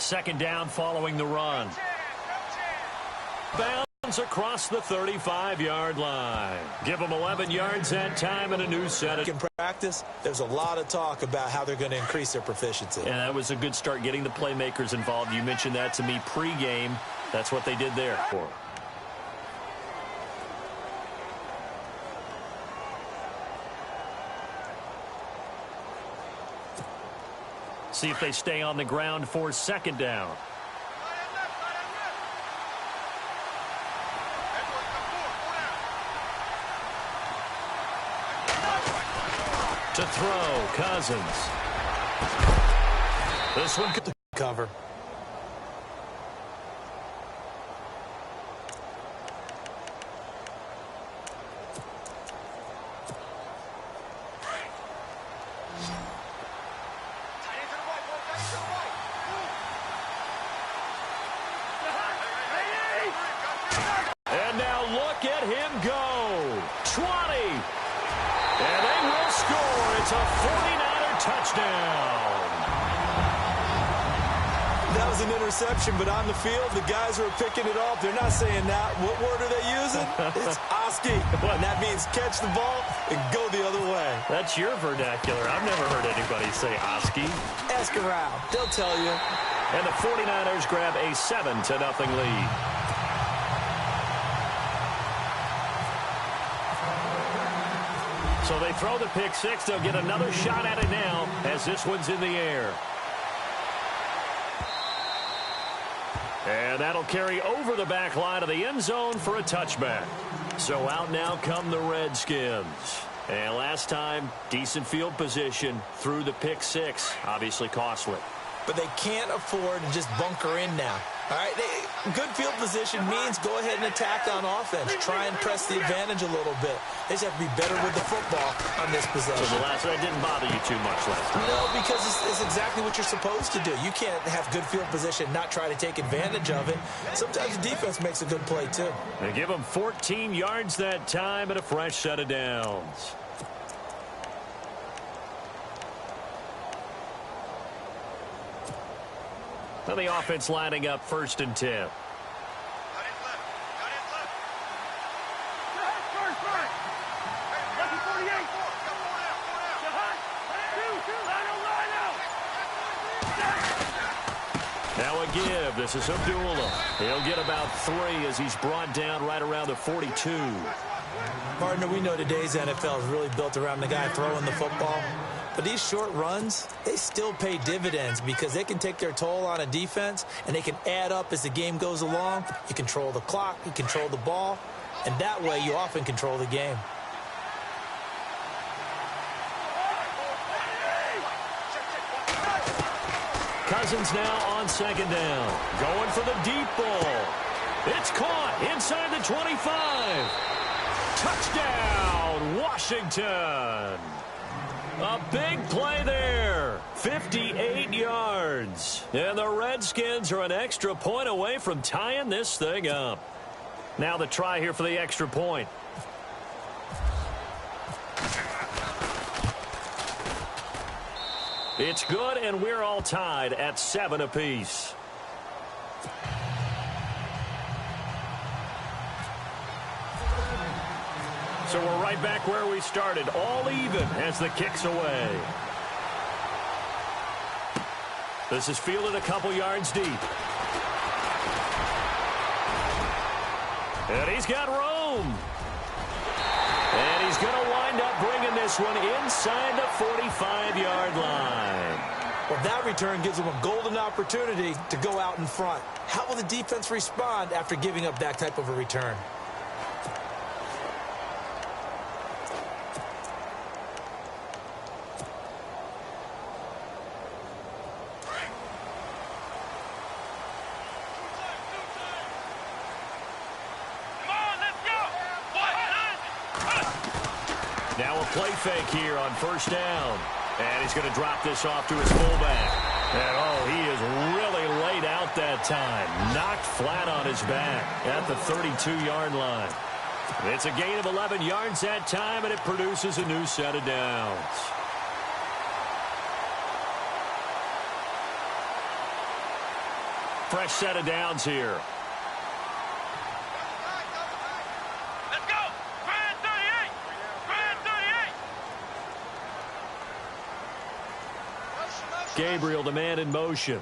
second down following the run. Bounds across the 35-yard line. Give them 11 yards that time and a new set. In practice, there's a lot of talk about how they're going to increase their proficiency. And that was a good start getting the playmakers involved. You mentioned that to me pregame. That's what they did there. See if they stay on the ground for second down. To throw, Cousins. This one could cover. And now look at him go. 20. And they will score. It's a 49er touchdown. That was an interception, but on the field, the guys who are picking it off, they're not saying that. What word are they using? It's Oski. And that means catch the ball and go the other way. That's your vernacular. I've never heard anybody say Oski. Ask around. They'll tell you. And the 49ers grab a 7-0 lead. So they throw the pick six. They'll get another shot at it now as this one's in the air. And that'll carry over the back line of the end zone for a touchback. So out now come the Redskins. And last time, decent field position through the pick six. Obviously costly. But they can't afford to just bunker in now. All right, good field position means go ahead and attack on offense. Try and press the advantage a little bit. They just have to be better with the football on this possession. So that didn't bother you too much last time? No, because it's exactly what you're supposed to do. You can't have good field position and not try to take advantage of it. Sometimes the defense makes a good play, too. They give them 14 yards that time and a fresh set of downs. Now the offense lining up 1st and 10. Now a give. This is Abdullah. He'll get about 3 as he's brought down right around the 42. Partner, we know today's NFL is really built around the guy throwing the football. But these short runs, they still pay dividends because they can take their toll on a defense and they can add up as the game goes along. You control the clock, you control the ball, and that way you often control the game. Cousins now on second down. Going for the deep ball. It's caught inside the 25. Touchdown, Washington. A big play there. 58 yards. And the Redskins are an extra point away from tying this thing up. Now the try here for the extra point. It's good, and we're all tied at 7 apiece. So we're right back where we started, all even as the kick's away. This is fielded a couple yards deep. And he's got room. And he's going to wind up bringing this one inside the 45-yard line. Well, that return gives them a golden opportunity to go out in front. How will the defense respond after giving up that type of a return? Now a play fake here on 1st down. And he's going to drop this off to his fullback. And, oh, he is really laid out that time. Knocked flat on his back at the 32-yard line. It's a gain of 11 yards that time, and it produces a new set of downs. Fresh set of downs here. Let's go. Grand 38. Grand 38. Gabriel, the man in motion.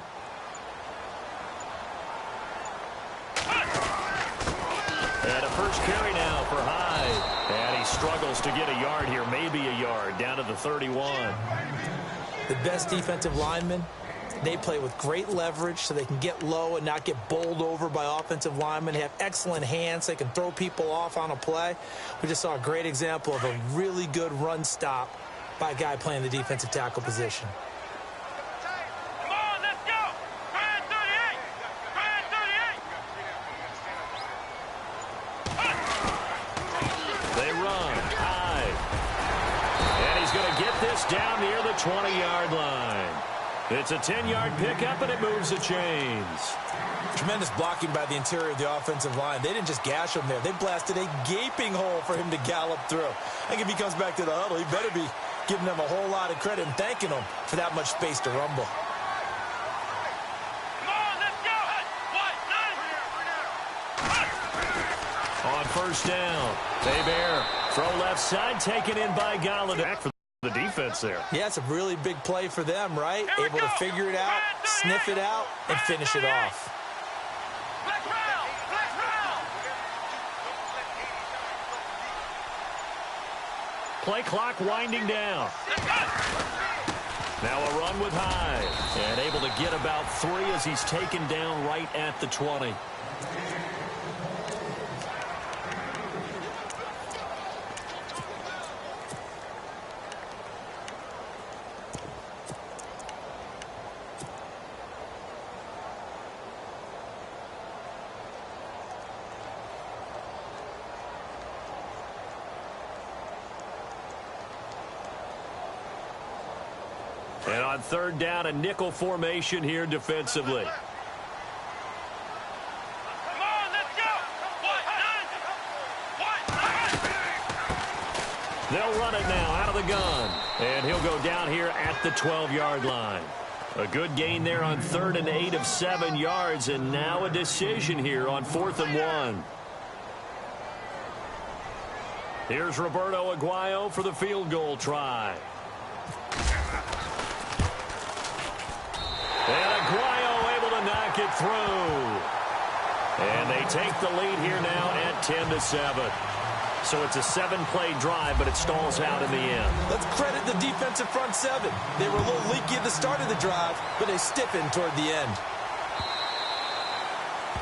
And a first carry now for Hyde. And he struggles to get a yard here, maybe a yard, down to the 31. The best defensive linemen, they play with great leverage so they can get low and not get bowled over by offensive linemen. They have excellent hands. They can throw people off on a play. We just saw a great example of a really good run stop by a guy playing the defensive tackle position. Come on, let's go. Grand 38. Grand 38. They run. Hyde. And he's going to get this down near the 20-yard line. It's a 10-yard pickup, and it moves the chains. Tremendous blocking by the interior of the offensive line. They didn't just gash him there. They blasted a gaping hole for him to gallop through. I think if he comes back to the huddle, he better be giving them a whole lot of credit and thanking them for that much space to rumble. Come on, let's go. On first down, they bear. Throw left side, taken in by Galladay. Back for the defense there. Yeah, it's a really big play for them, right? Able to figure it out, sniff it out, and finish it off. Black round. Black round. Play clock winding down. Now a run with Hyde. And able to get about 3 as he's taken down right at the 20. And on third down, a nickel formation here defensively. Come on, let's go. They'll run it now out of the gun. And he'll go down here at the 12-yard line. A good gain there on 3rd and 8 of 7 yards. And now a decision here on 4th and 1. Here's Roberto Aguayo for the field goal try. And Aguayo able to knock it through. And they take the lead here now at 10-7. So it's a 7-play drive, but it stalls out in the end. Let's credit the defensive front 7. They were a little leaky at the start of the drive, but they stiffened toward the end.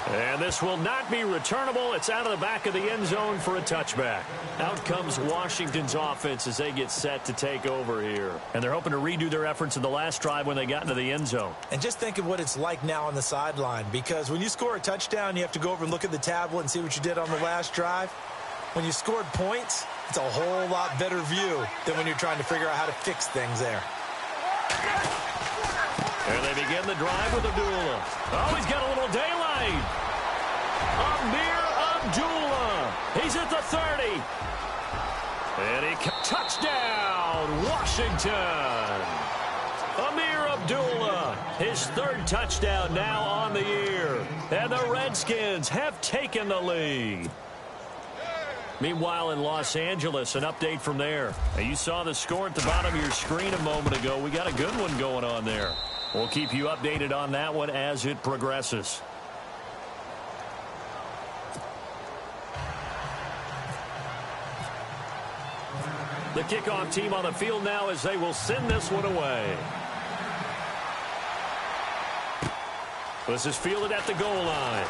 And this will not be returnable. It's out of the back of the end zone for a touchback. Out comes Washington's offense as they get set to take over here. And they're hoping to redo their efforts in the last drive when they got into the end zone. And just think of what it's like now on the sideline, because when you score a touchdown, you have to go over and look at the tablet and see what you did on the last drive. When you scored points, it's a whole lot better view than when you're trying to figure out how to fix things there. And they begin the drive with Abdullah. Oh, he's got a little daylight. Amir Abdullah. He's at the 30. And he touchdown, Washington. Amir Abdullah, his 3rd touchdown now on the year. And the Redskins have taken the lead. Meanwhile, in Los Angeles, an update from there. Now, you saw the score at the bottom of your screen a moment ago. We got a good one going on there. We'll keep you updated on that one as it progresses. The kickoff team on the field now as they will send this one away. This is fielded at the goal line.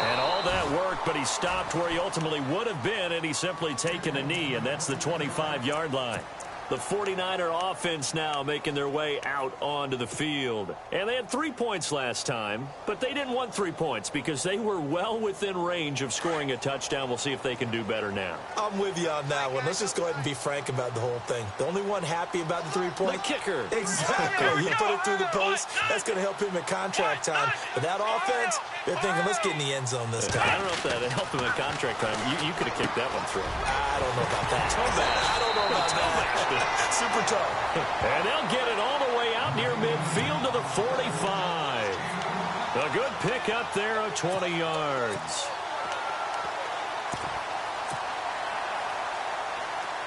And all that work, but he stopped where he ultimately would have been, and he's simply taken a knee, and that's the 25-yard line. The 49er offense now making their way out onto the field. And they had 3 points last time, but they didn't want 3 points because they were well within range of scoring a touchdown. We'll see if they can do better now. I'm with you on that one. Let's just go ahead and be frank about the whole thing. The only one happy about the 3-point. The kicker. Exactly. You put it through the post. That's going to help him at contract time. But that offense, they're thinking, let's get in the end zone this time. I don't know if that helped him at contract time. You could have kicked that one through. I don't know about that. I don't know about that. super tough. And they'll get it all the way out near midfield to the 45. A good pick up there of 20 yards.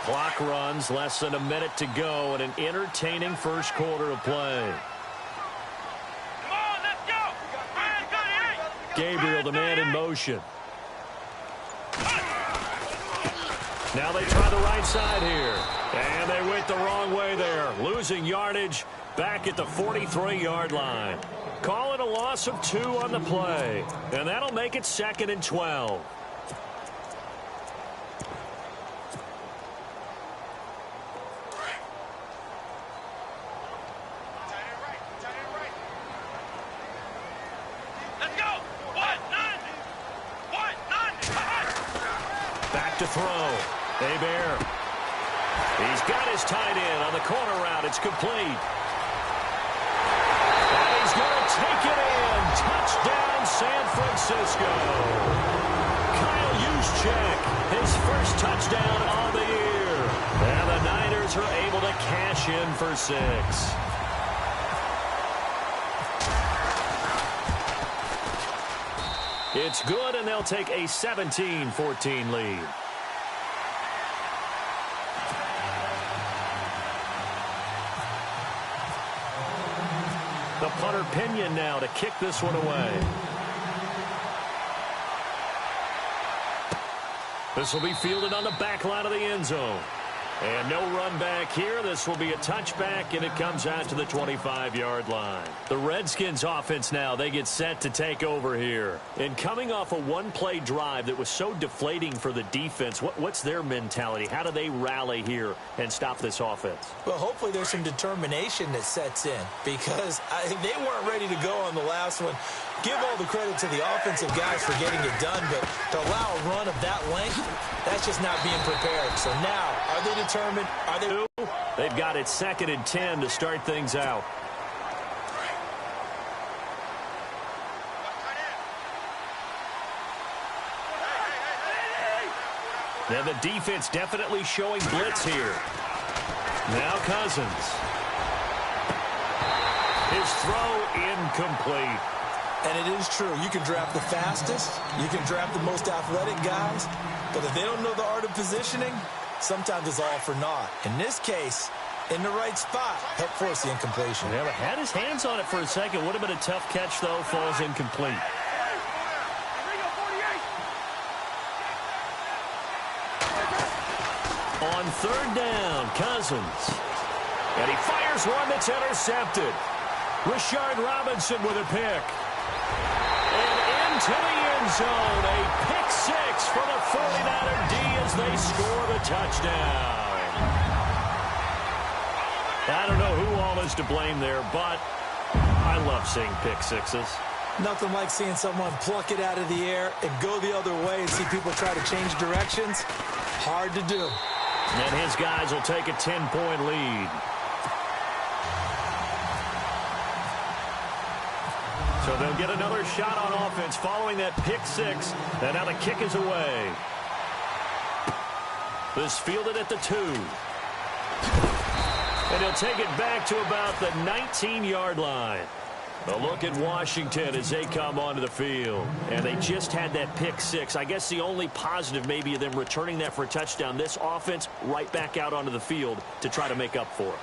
Clock runs, less than a minute to go, and an entertaining first quarter of play. Come on, let's go. Man, good, Gabriel, the man in motion. Now they try the right side here. And they went the wrong way there. Losing yardage back at the 43-yard line. Call it a loss of 2 on the play. And that'll make it 2nd and 12. let's go. Back to throw. Hebert. He's got his tight end on the corner route. It's complete. And he's going to take it in. Touchdown, San Francisco. Kyle Juszczyk, his first touchdown on the year. And the Niners are able to cash in for 6. It's good, and they'll take a 17-14 lead. The punter Pinion now to kick this one away. This will be fielded on the back line of the end zone. And no run back here. This will be a touchback, and it comes out to the 25-yard line. The Redskins offense now, they get set to take over here. And coming off a one-play drive that was so deflating for the defense, what's their mentality? How do they rally here and stop this offense? Well, hopefully there's some determination that sets in because they weren't ready to go on the last one. Give all the credit to the offensive guys for getting it done, but to allow a run of that length, that's just not being prepared. So now, are they determined? Are they? They've got it 2nd and 10 to start things out. Now the defense definitely showing blitz here. Now Cousins. His throw incomplete. And it is true. You can draft the fastest. You can draft the most athletic guys. But if they don't know the art of positioning, sometimes it's all for naught. In this case, in the right spot, helped force the incompletion. Yeah, but had his hands on it for a second. Would have been a tough catch, though. Falls incomplete. On 3rd down, Cousins. And he fires one that's intercepted. Rashard Robinson with a pick. And into the end zone, a pick 6 for the 49er D as they score the touchdown. I don't know who all is to blame there, but I love seeing pick 6s. Nothing like seeing someone pluck it out of the air and go the other way and see people try to change directions. Hard to do. And his guys will take a 10-point lead. So they'll get another shot on offense following that pick 6. And now the kick is away. This fielded at the 2. And he'll take it back to about the 19-yard line. A look at Washington as they come onto the field. And they just had that pick 6. I guess the only positive maybe of them returning that for a touchdown. This offense right back out onto the field to try to make up for it.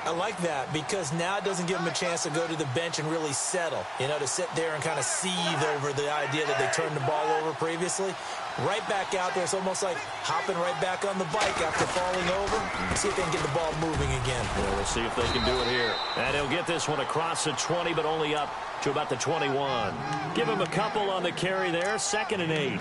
I like that because now it doesn't give them a chance to go to the bench and really settle, to sit there and kind of seethe over the idea that they turned the ball over previously. Right back out there, it's almost like hopping right back on the bike after falling over. See if they can get the ball moving again. Well, we'll see if they can do it here. And he'll get this one across the 20, but only up to about the 21. Give him a couple on the carry there, 2nd and 8.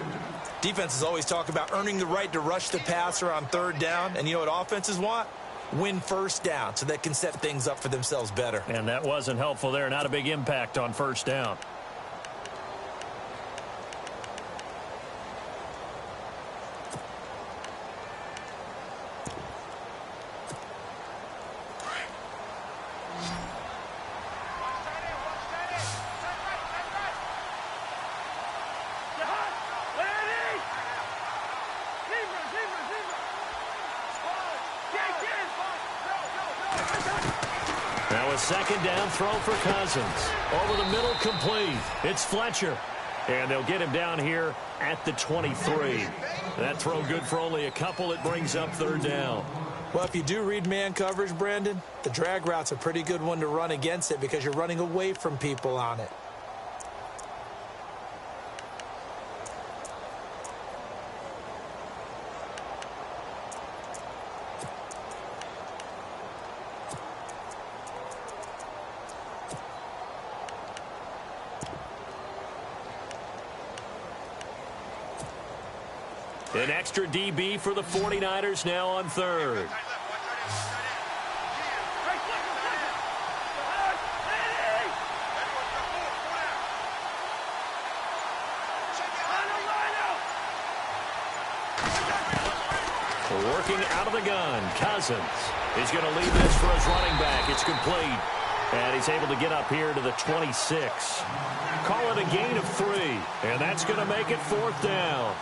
Defenses always talk about earning the right to rush the passer on 3rd down, and you know what offenses want? Win 1st down so they can set things up for themselves better. And that wasn't helpful there. Not a big impact on 1st down. second down throw for Cousins. Over the middle, complete. It's Fletcher. And they'll get him down here at the 23. That throw good for only a couple. It brings up third down. Well, if you do read man coverage, Brandon, the drag route's a pretty good one to run against it because you're running away from people on it. An extra DB for the 49ers now on third. Working out of the gun, Cousins. He's going to leave this for his running back. It's complete. And he's able to get up here to the 26. Call it a gain of 3. And that's going to make it fourth down.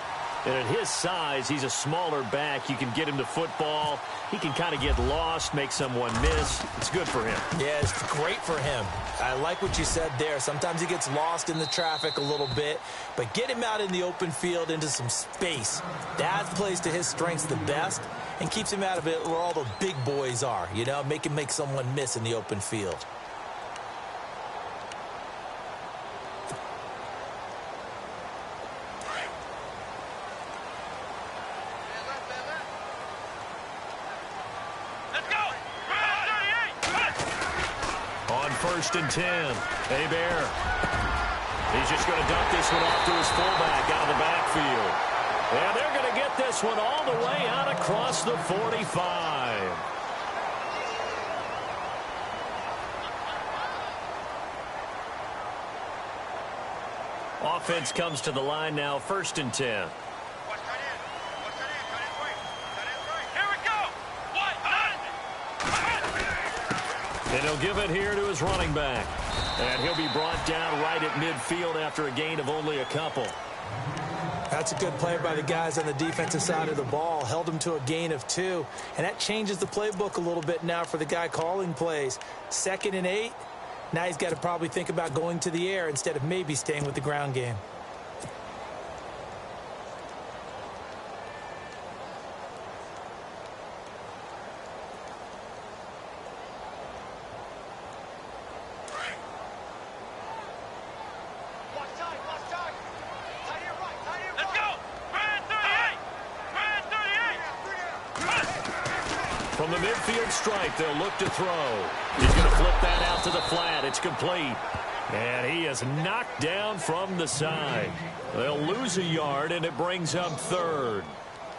And at his size, he's a smaller back. You can get him to football. He can kind of get lost, make someone miss. It's good for him. Yeah, it's great for him. I like what you said there. Sometimes he gets lost in the traffic a little bit, but get him out in the open field into some space. That plays to his strengths the best and keeps him out of it where all the big boys are, you know, make him make someone miss in the open field. First and 10. Hebert. He's just going to dump this one off to his fullback out of the backfield. And they're going to get this one all the way out across the 45. Offense comes to the line now, first and 10. And he'll give it here to his running back. And he'll be brought down right at midfield after a gain of only a couple. That's a good play by the guys on the defensive side of the ball. Held him to a gain of 2. And that changes the playbook a little bit now for the guy calling plays. 2nd and 8. Now he's got to probably think about going to the air instead of maybe staying with the ground game. From the midfield stripe, they'll look to throw. He's going to flip that out to the flat. It's complete. And he is knocked down from the side. They'll lose a yard, and it brings up third.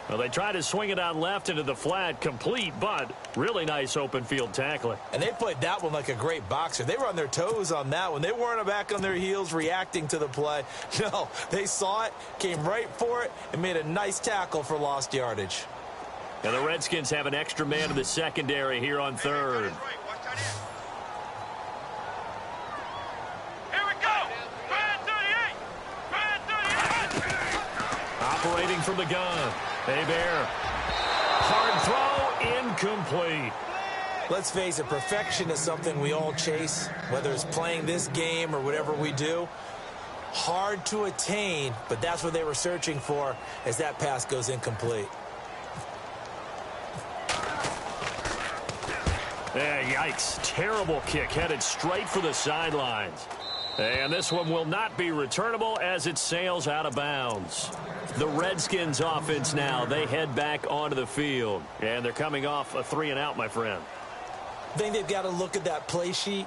Well, they try to swing it out left into the flat, complete, but really nice open field tackling. And they played that one like a great boxer. They were on their toes on that one. They weren't back on their heels reacting to the play. No, they saw it, came right for it, and made a nice tackle for lost yardage. And the Redskins have an extra man in the secondary here on third. Here we go. Brand 38. Operating from the gun. Hebert. Hard throw, incomplete. Let's face it, perfection is something we all chase, whether it's playing this game or whatever we do. Hard to attain, but that's what they were searching for as that pass goes incomplete. Yikes. Terrible kick headed straight for the sidelines. And this one will not be returnable as it sails out of bounds. The Redskins offense now, they head back onto the field. And they're coming off a 3-and-out, my friend. I think they've got to look at that play sheet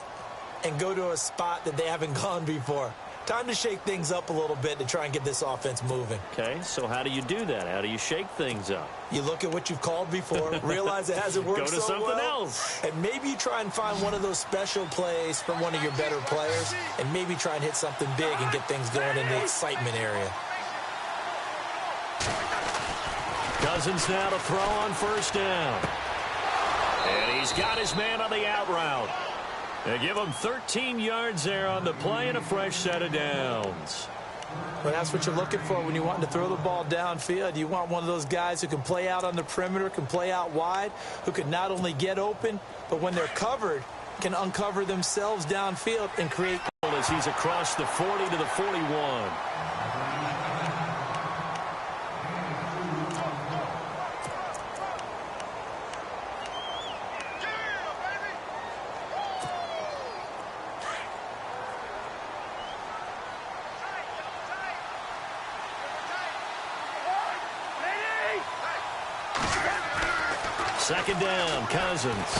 and go to a spot that they haven't gone before. Time to shake things up a little bit to try and get this offense moving. Okay, so how do you do that? How do you shake things up? You look at what you've called before, realize it hasn't worked so well. Go to something else. And maybe you try and find one of those special plays from one of your better players, and maybe try and hit something big and get things going in the excitement area. Cousins now to throw on first down. And he's got his man on the out route. They give him 13 yards there on the play and a fresh set of downs. Well, that's what you're looking for when you want to throw the ball downfield. You want one of those guys who can play out on the perimeter, can play out wide, who can not only get open, but when they're covered, can uncover themselves downfield and create. As he's across the 40 to the 41. Second down, Cousins.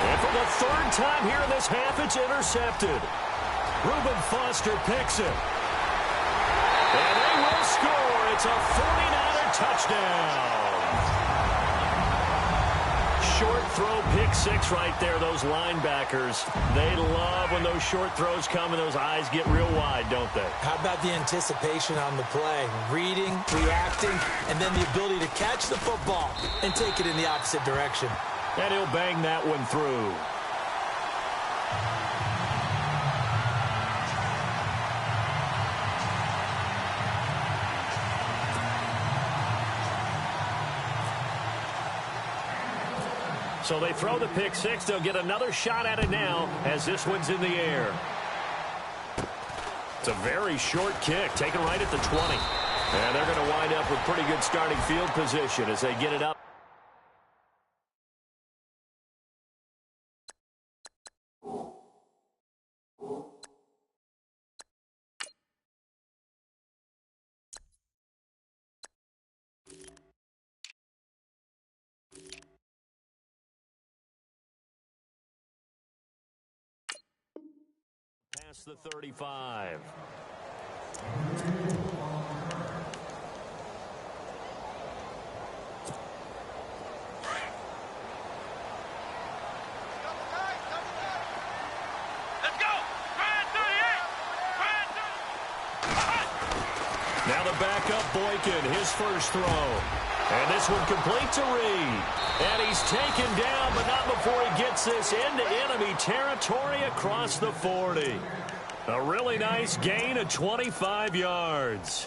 And for the third time here in this half, it's intercepted. Reuben Foster picks it. And they will score. It's a 49er touchdown. Short throw, pick six right there, those linebackers. They love when those short throws come and those eyes get real wide, don't they? How about the anticipation on the play? Reading, reacting, and then the ability to catch the football and take it in the opposite direction. And he'll bang that one through. So they throw the pick six. They'll get another shot at it now as this one's in the air. It's a very short kick, taken right at the 20. And they're going to wind up with pretty good starting field position as they get it up. Past the 35. Let's go. Grand 38. Grand 38. Now the backup Boykin, his first throw. And this one complete to Reed. And he's taken down, but not before he gets this into enemy territory across the 40. A really nice gain of 25 yards.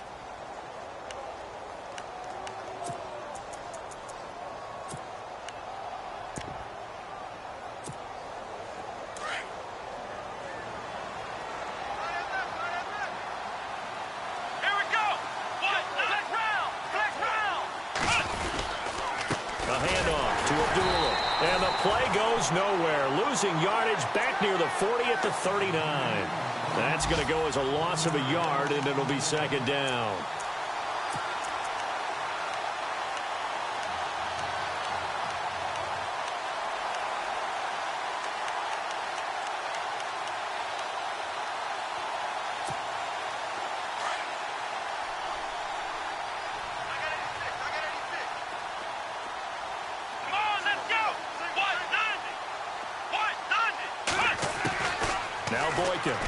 And the play goes nowhere. Losing yardage back near the 40 at the 39. That's going to go as a loss of a yard, and it'll be second down.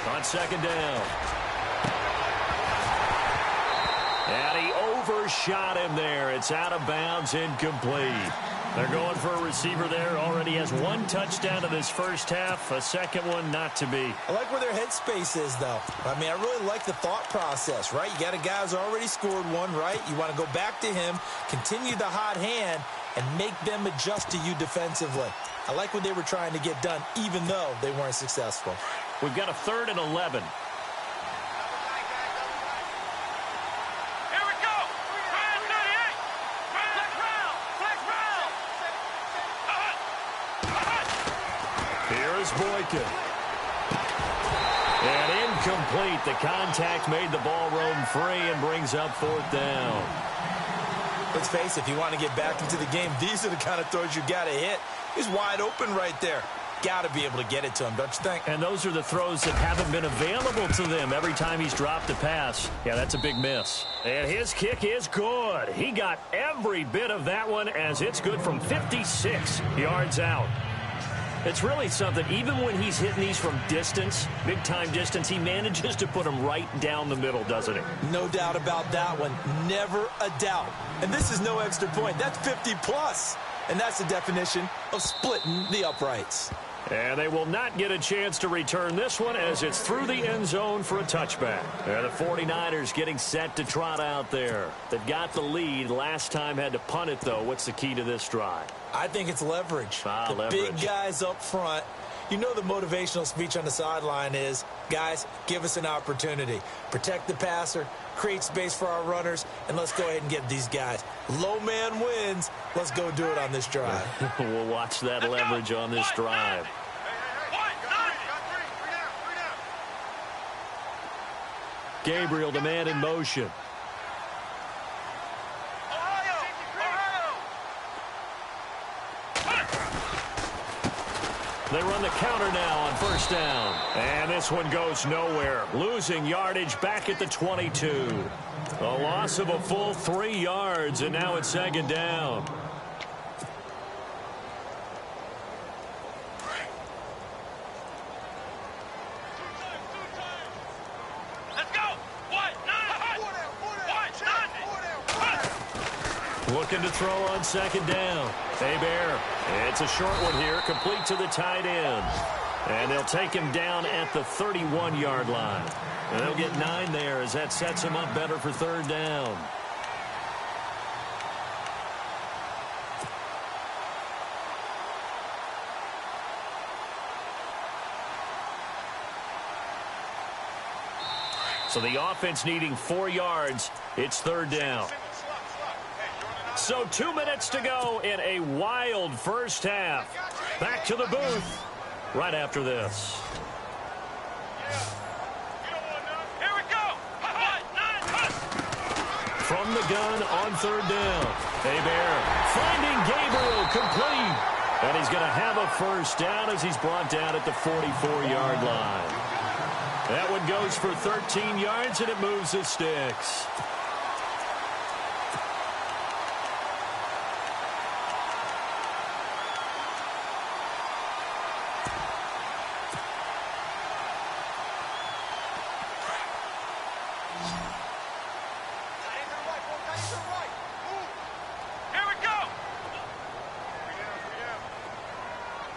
On second down. And he overshot him there. It's out of bounds, incomplete. They're going for a receiver there. Already has one touchdown in this first half. A second one not to be. I like where their headspace is, though. I mean, I really like the thought process, right? You got a guy who's already scored one, right? You want to go back to him, continue the hot hand, and make them adjust to you defensively. I like what they were trying to get done, even though they weren't successful. We've got a 3rd and 11. Here we go. Grand 38. Flex round. Here's Boykin. And incomplete. The contact made the ball roam free and brings up 4th down. Let's face it, if you want to get back into the game, these are the kind of throws you got to hit. He's wide open right there. Got to be able to get it to him, don't you think? And those are the throws that haven't been available to them every time he's dropped a pass. Yeah, that's a big miss. And his kick is good. He got every bit of that one as it's good from 56 yards out. It's really something. Even when he's hitting these from distance, big-time distance, he manages to put them right down the middle, doesn't he? No doubt about that one. Never a doubt. And this is no extra point. That's 50-plus. And that's the definition of splitting the uprights. And they will not get a chance to return this one as it's through the end zone for a touchback. And the 49ers getting set to trot out there. They've got the lead. Last time had to punt it, though. What's the key to this drive? I think it's leverage. Leverage. Big guys up front You know the motivational speech on the sideline is, guys, give us an opportunity. Protect the passer, create space for our runners, and let's go ahead and get these guys. Low man wins. Let's go do it on this drive. We'll watch that leverage on this drive. Gabriel, the man in motion. They run the counter now on first down. And this one goes nowhere. Losing yardage back at the 22. A loss of a full 3 yards, and now it's second down. Looking to throw on second down. Bear. It's a short one here, complete to the tight end. And they'll take him down at the 31-yard line. And they'll get 9 there as that sets him up better for third down. So the offense needing 4 yards. It's third down. So 2 minutes to go in a wild first half. Back to the booth right after this. Here we go. From the gun on third down. Bear finding Gabriel complete. And he's going to have a first down as he's brought down at the 44-yard line. That one goes for 13 yards, and it moves the sticks.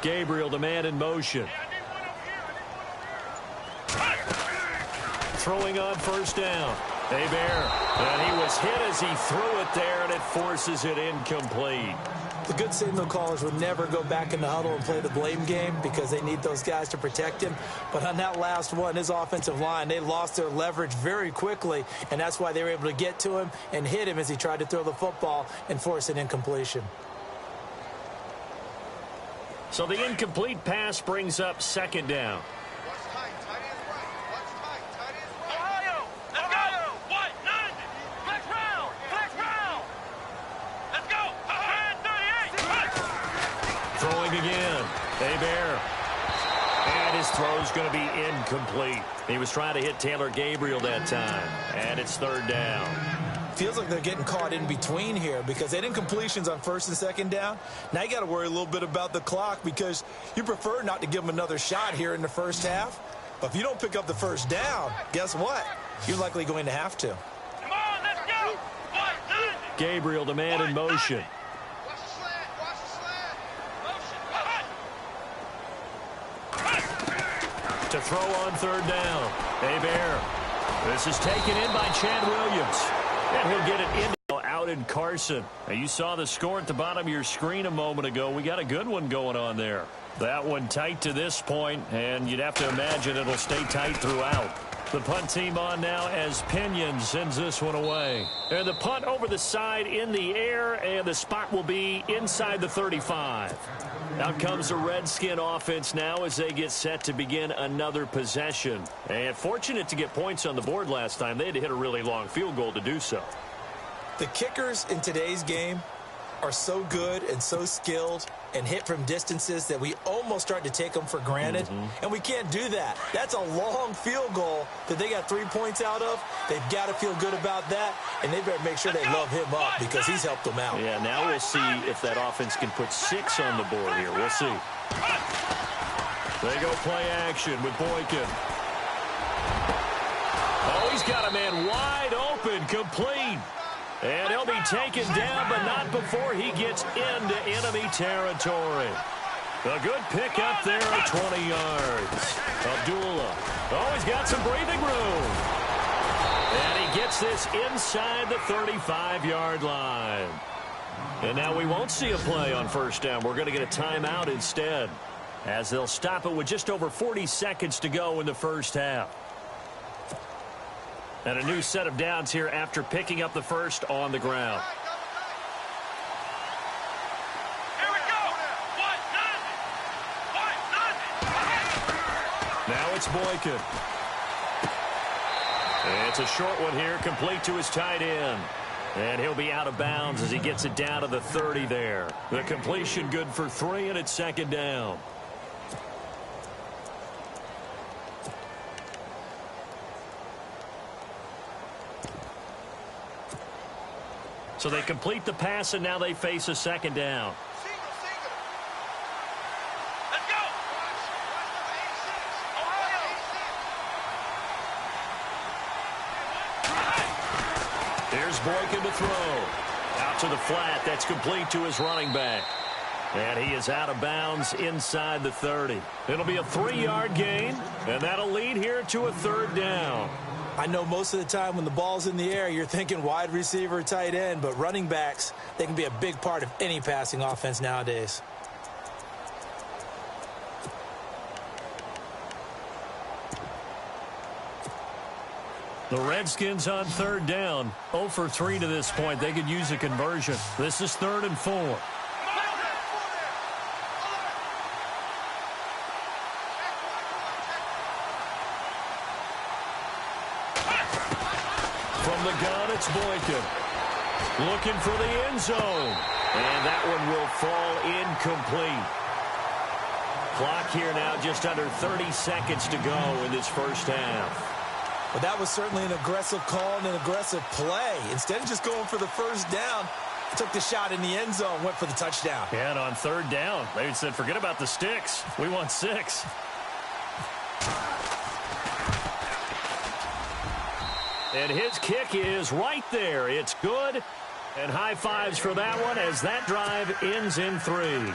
Gabriel, the man in motion. Throwing on first down. Bear. And he was hit as he threw it there, and it forces it incomplete. The good signal callers would never go back in the huddle and play the blame game because they need those guys to protect him. But on that last one, his offensive line, they lost their leverage very quickly, and that's why they were able to get to him and hit him as he tried to throw the football and force an incompletion. So the incomplete pass brings up second down. Throwing again. Bear. And his throw's going to be incomplete. He was trying to hit Taylor Gabriel that time. And it's third down. Feels like they're getting caught in between here because they didn't incompletions on first and second down. Now you got to worry a little bit about the clock because you prefer not to give them another shot here in the first half. But if you don't pick up the first down, guess what? You're likely going to have to. Come on, let's go. Gabriel, the man in motion. Watch the slant. Watch the slant. Motion. To throw on third down. Bear. This is taken in by Chad Williams. And he'll get it in out in Carson. Now, you saw the score at the bottom of your screen a moment ago. We got a good one going on there. That one tight to this point, and you'd have to imagine it'll stay tight throughout. The punt team on now as Pinion sends this one away. And the punt over the side in the air, and the spot will be inside the 35. Out comes the Redskin offense now as they get set to begin another possession. And fortunate to get points on the board last time. They had to hit a really long field goal to do so. The kickers in today's game are so good and so skilled and hit from distances that we almost start to take them for granted. And we can't do that. That's a long field goal that they got 3 points out of. They've got to feel good about that, and they better make sure they love him up because he's helped them out. Yeah, now we'll see if that offense can put 6 on the board here. We'll see. They go play action with Boykin. Oh, he's got a man wide open, complete. And he'll be taken down, but not before he gets into enemy territory. A good pick up there at 20 yards. Abdullah. Oh, he's got some breathing room. And he gets this inside the 35-yard line. And now we won't see a play on first down. We're going to get a timeout instead. as they'll stop it with just over 40 seconds to go in the first half. And a new set of downs here after picking up the first on the ground. Here we go. 1-0. Now it's Boykin. It's a short one here, complete to his tight end. And he'll be out of bounds as he gets it down to the 30 there. The completion good for 3, and it's second down. So they complete the pass, and now they face a second down. Let's go. Here's Boykin to throw. Out to the flat. That's complete to his running back. And he is out of bounds inside the 30. It'll be a 3-yard gain, and that'll lead here to a third down. I know most of the time when the ball's in the air, you're thinking wide receiver, tight end, but running backs, they can be a big part of any passing offense nowadays. The Redskins on third down, 0 for 3 to this point. They could use a conversion. This is 3rd and 4. From the gun, it's Boykin. Looking for the end zone. And that one will fall incomplete. Clock here now just under 30 seconds to go in this first half. But that was certainly an aggressive call and an aggressive play. Instead of just going for the first down, took the shot in the end zone, went for the touchdown. Yeah, and on third down, they said, forget about the sticks. We want 6. And his kick is right there. It's good. And high fives for that one as that drive ends in 3.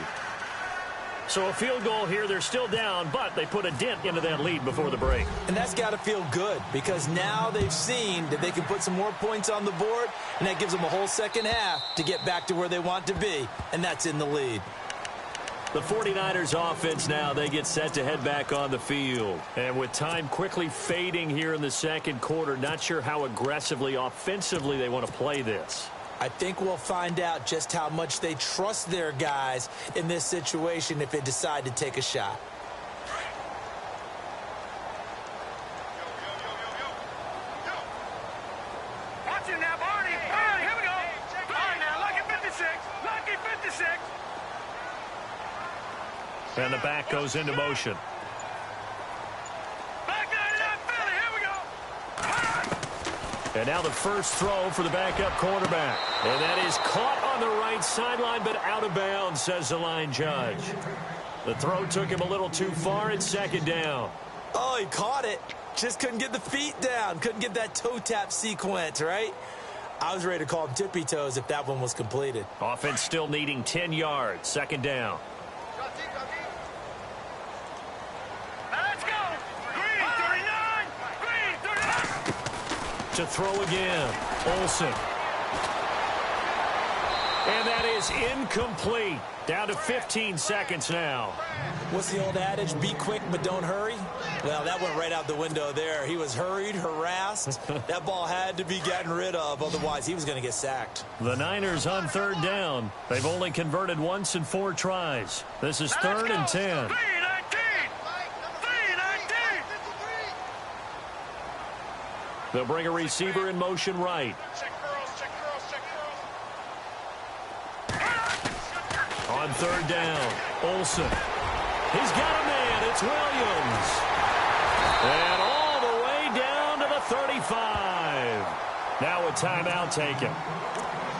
So a field goal here. They're still down, but they put a dent into that lead before the break. And that's got to feel good because now they've seen that they can put some more points on the board, and that gives them a whole second half to get back to where they want to be, and that's in the lead. The 49ers offense now, they get set to head back on the field. And with time quickly fading here in the second quarter, not sure how aggressively, offensively they want to play this. I think we'll find out just how much they trust their guys in this situation if they decide to take a shot. Watch it now, Barney. Barney, here we go. All right, now, lucky 56. Lucky 56. And the back goes into motion. Back 99, Philly. Here we go. And now the first throw for the backup quarterback. And that is caught on the right sideline, but out of bounds, says the line judge. The throw took him a little too far. It's second down. Oh, he caught it. Just couldn't get the feet down. Couldn't get that toe tap sequence, right? I was ready to call him tippy toes if that one was completed. Offense still needing 10 yards. Second down. Let's go. Green, 39. Green, 39. To throw again. Olsen. And that is incomplete. Down to 15 seconds now. What's the old adage? Be quick, but don't hurry. Well, that went right out the window there. He was hurried, harassed. That ball had to be gotten rid of. Otherwise, he was going to get sacked. The Niners on third down. They've only converted once in 4 tries. This is 3rd and 10. 3-19. 3-19. They'll bring a receiver in motion right. Check curls, check curls, check curls. On third down, Olsen. He's got a man. It's Williams. And all the way down to the 35. Now a timeout taken.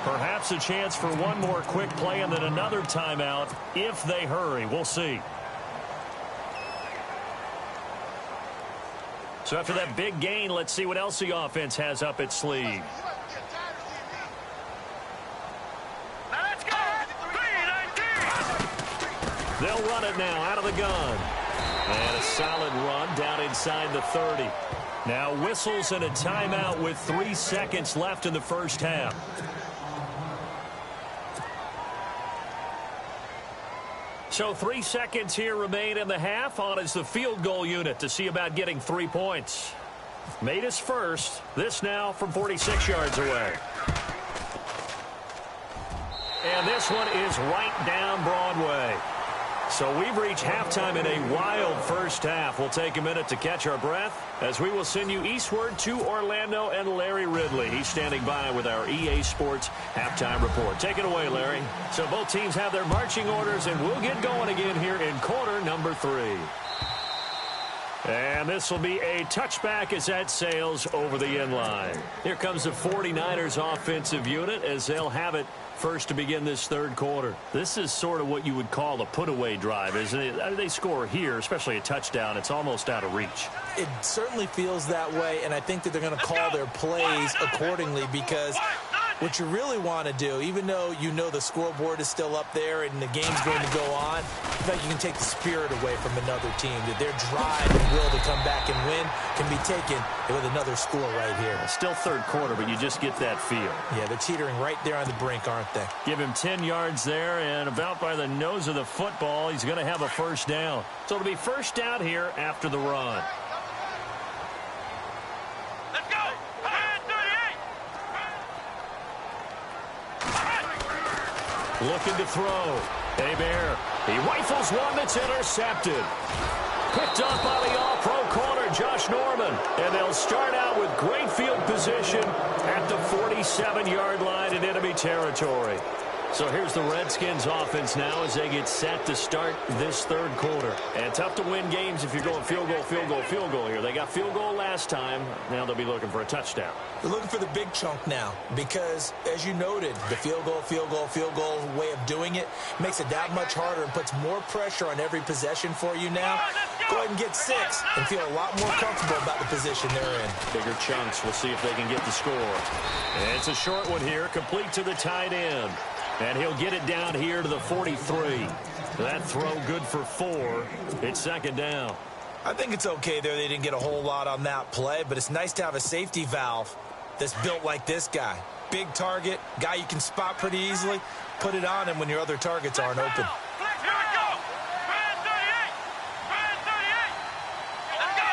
Perhaps a chance for one more quick play and then another timeout if they hurry. We'll see. So after that big gain, let's see what else the offense has up its sleeve. Let's go. 3-19. They'll run it now out of the gun. And a solid run down inside the 30. Now whistles and a timeout with 3 seconds left in the first half. So 3 seconds here remain in the half. On is the field goal unit to see about getting 3 points. Made us first. This now from 46 yards away. And this one is right down Broadway. So we've reached halftime in a wild first half. We'll take a minute to catch our breath as we will send you eastward to Orlando and Larry Ridley. He's standing by with our EA Sports halftime report. Take it away, Larry. So both teams have their marching orders, and we'll get going again here in quarter number 3. And this will be a touchback as that sails over the end line. Here comes the 49ers offensive unit as they'll have it first to begin this third quarter. This is sort of what you would call a put-away drive, isn't it? They score here, especially a touchdown. It's almost out of reach. It certainly feels that way, and I think that they're going to call their plays accordingly because what you really want to do, even though you know the scoreboard is still up there and the game's going to go on, in fact, you can take the spirit away from another team. That their drive and will to come back and win can be taken with another score right here. Still third quarter, but you just get that feel. Yeah, they're teetering right there on the brink, aren't they? Give him 10 yards there, and about by the nose of the football, he's going to have a first down. So it'll be first down here after the run. Let's go! 38! Looking to throw. Hebert. He rifles one that's intercepted. Picked up by the all-pro corner, Josh Norman. And they'll start out with great field position at the 47-yard line in enemy territory. So here's the Redskins offense now as they get set to start this third quarter. And tough to win games if you're going field goal, field goal, field goal here. They got field goal last time. Now they'll be looking for a touchdown. They're looking for the big chunk now because, as you noted, the field goal way of doing it makes it that much harder and puts more pressure on every possession for you now. Go ahead and get 6 and feel a lot more comfortable about the position they're in. Bigger chunks. We'll see if they can get the score. And it's a short one here, complete to the tight end. And he'll get it down here to the 43. That throw good for 4. It's second down. I think it's okay there. They didn't get a whole lot on that play, but it's nice to have a safety valve that's built like this guy. Big target, guy you can spot pretty easily. Put it on him when your other targets aren't open. Here we go! Brand 38! Brand 38! Let's go!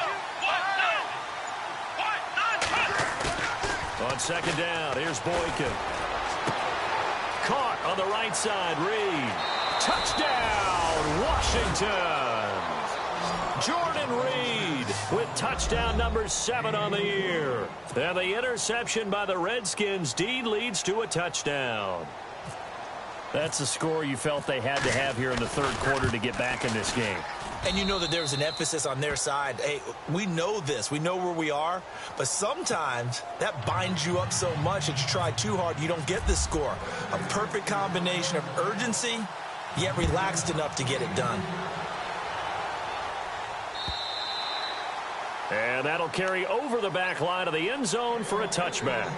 1, 2! 1, 2! On second down, here's Boykin. Caught on the right side, Reed. Touchdown, Washington. Jordan Reed with touchdown number 7 on the year. And the interception by the Redskins. Deed leads to a touchdown. That's the score you felt they had to have here in the third quarter to get back in this game. And you know that there's an emphasis on their side. Hey, we know this. We know where we are. But sometimes that binds you up so much that you try too hard, you don't get the score. A perfect combination of urgency, yet relaxed enough to get it done. And that'll carry over the back line of the end zone for a touchback.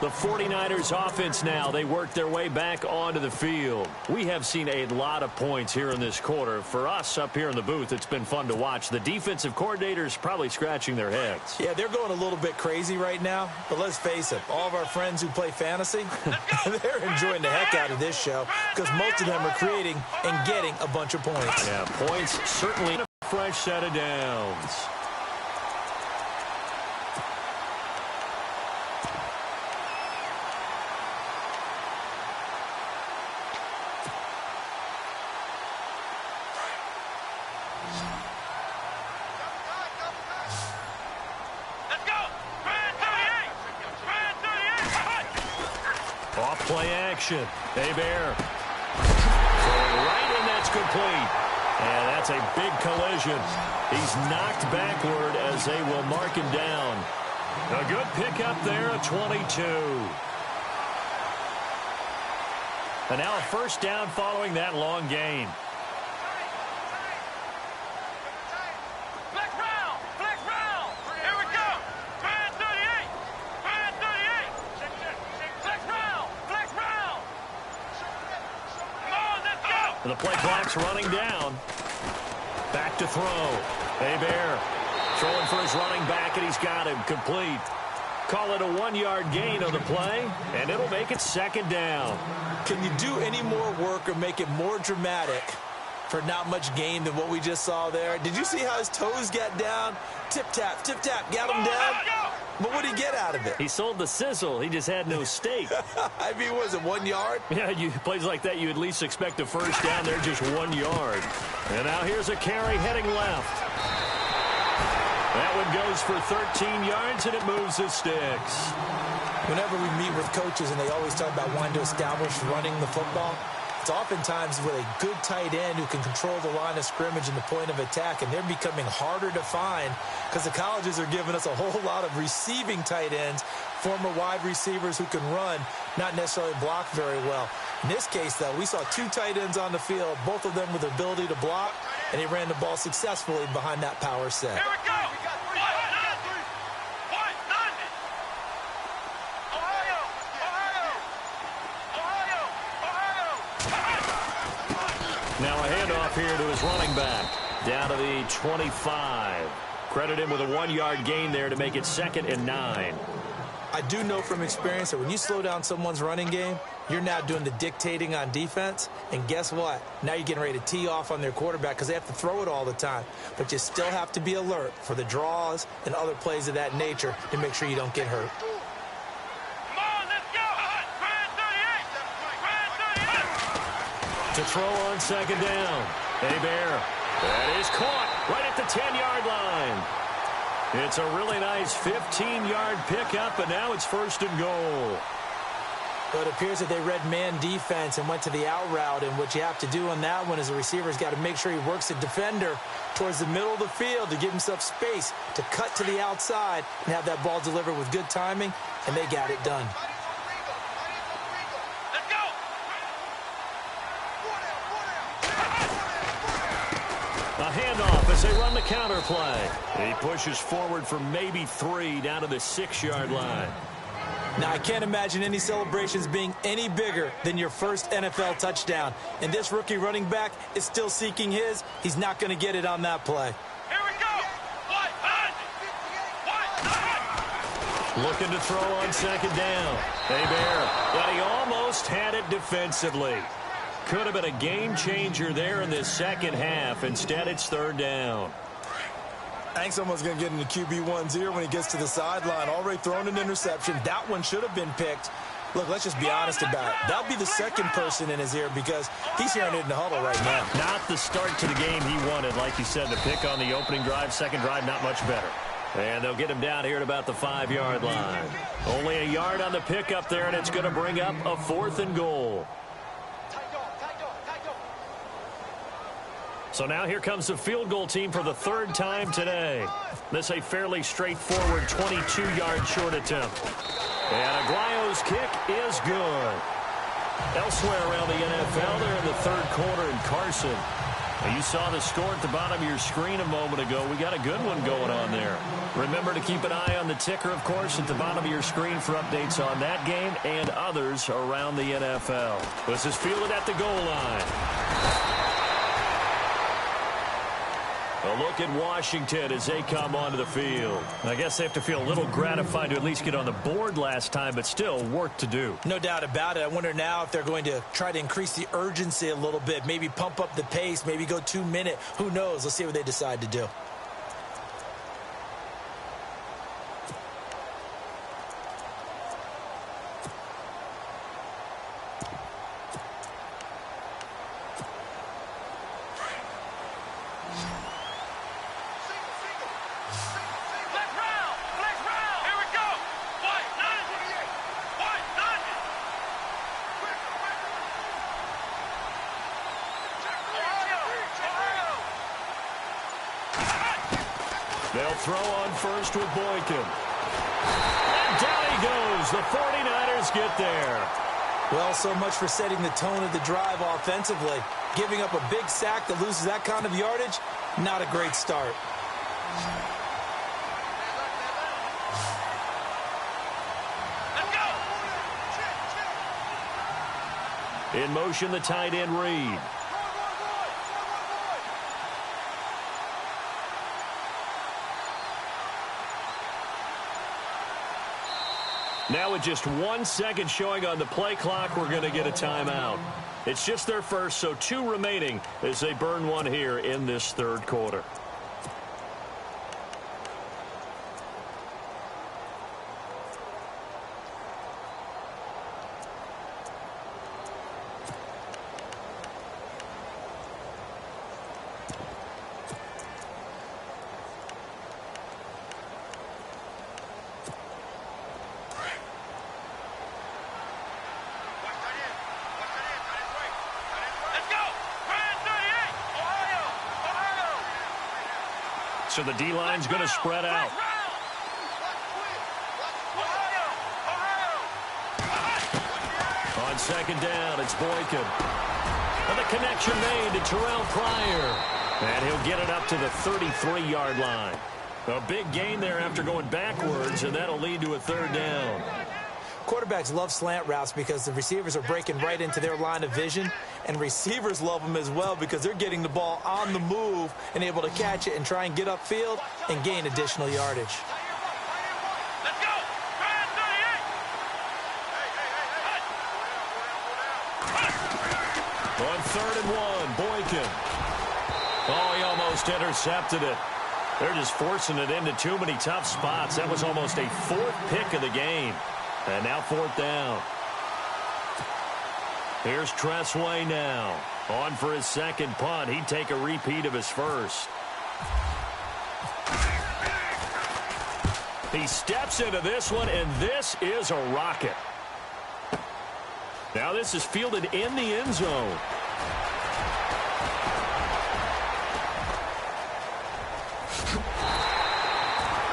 The 49ers offense now, they work their way back onto the field. We have seen a lot of points here in this quarter. For us up here in the booth, it's been fun to watch. The defensive coordinators probably scratching their heads. Yeah, they're going a little bit crazy right now. But let's face it, all of our friends who play fantasy, they're enjoying the heck out of this show because most of them are creating and getting a bunch of points. Yeah, points certainly a fresh set of downs. Play action. Hebert. Right, and that's complete. And that's a big collision. He's knocked backward as they will mark him down. A good pickup there at 22. And now a first down following that long gain. The play clock's running down. Back to throw. Hebert throwing for his running back, and he's got him complete. Call it a 1-yard gain on the play, and it'll make it second down. Can you do any more work or make it more dramatic for not much gain than what we just saw there. Did you see how his toes got down? Tip-tap, got him down. But what did he get out of it? He sold the sizzle. He just had no steak. I mean, was it 1 yard? Yeah, plays like that, you at least expect a first down there, just 1 yard. And now here's a carry heading left. That one goes for 13 yards, and it moves the sticks. Whenever we meet with coaches, and they always talk about wanting to establish running the football, it's oftentimes with a good tight end who can control the line of scrimmage and the point of attack, and they're becoming harder to find because the colleges are giving us a whole lot of receiving tight ends, former wide receivers who can run, not necessarily block very well. In this case, though, we saw 2 tight ends on the field, both of them with the ability to block, and he ran the ball successfully behind that power set. Here we go. Now a handoff here to his running back, down to the 25. Credit him with a 1-yard gain there to make it 2nd and 9. I do know from experience that when you slow down someone's running game, you're now doing the dictating on defense. And guess what? Now you're getting ready to tee off on their quarterback because they have to throw it all the time. But you still have to be alert for the draws and other plays of that nature to make sure you don't get hurt. To throw on 2nd down. Bear. That is caught right at the 10-yard line. It's a really nice 15-yard pickup, and now it's 1st and goal. But it appears that they read man defense and went to the out route, and what you have to do on that one is the receiver's got to make sure he works the defender towards the middle of the field to give himself space to cut to the outside and have that ball delivered with good timing, and they got it done. A handoff as they run the counter play. He pushes forward for maybe 3 down to the 6-yard line. Now, I can't imagine any celebrations being any bigger than your first NFL touchdown. And this rookie running back is still seeking his. He's not going to get it on that play. Here we go. Looking to throw on 2nd down. Bear, but he almost had it defensively. Could have been a game changer there in this second half. Instead, it's 3rd down. I think someone's going to get into QB1's ear when he gets to the sideline. Already thrown an interception. That one should have been picked. Look, let's just be honest about it. That'll be the second person in his ear because he's hearing it in the huddle right now. Not the start to the game he wanted, like you said, to pick on the opening drive. Second drive, not much better. And they'll get him down here at about the 5-yard line. Only a yard on the pickup there, and it's going to bring up a 4th and goal. So now here comes the field goal team for the 3rd time today. This a fairly straightforward 22-yard short attempt. And Aguayo's kick is good. Elsewhere around the NFL, they're in the 3rd quarter in Carson. Now, you saw the score at the bottom of your screen a moment ago. We got a good one going on there. Remember to keep an eye on the ticker, of course, at the bottom of your screen for updates on that game and others around the NFL. This is fielded at the goal line. A look at Washington as they come onto the field. I guess they have to feel a little gratified to at least get on the board last time, but still work to do. No doubt about it. I wonder now if they're going to try to increase the urgency a little bit, maybe pump up the pace, maybe go 2-minute. Who knows? Let's see what they decide to do. They'll throw on first with Boykin. And down he goes. The 49ers get there. Well, so much for setting the tone of the drive offensively. Giving up a big sack that loses that kind of yardage, not a great start. In motion, the tight end Reed. Now with just 1 second showing on the play clock, we're going to get a timeout. It's just their first, so 2 remaining as they burn one here in this third quarter. So the D-line's going to spread out. On second down, it's Boykin. And the connection made to Terrell Pryor. And he'll get it up to the 33-yard line. A big gain there after going backwards, and that'll lead to a third down. Quarterbacks love slant routes because the receivers are breaking right into their line of vision, and receivers love them as well because they're getting the ball on the move and able to catch it and try and get upfield and gain additional yardage. Let's go! Ryan 38! On 3rd and 1, Boykin. Oh, he almost intercepted it. They're just forcing it into too many tough spots. That was almost a 4th pick of the game. And now 4th down. Here's Tressway now. On for his second punt. He'd take a repeat of his first. He steps into this one, and this is a rocket. Now this is fielded in the end zone.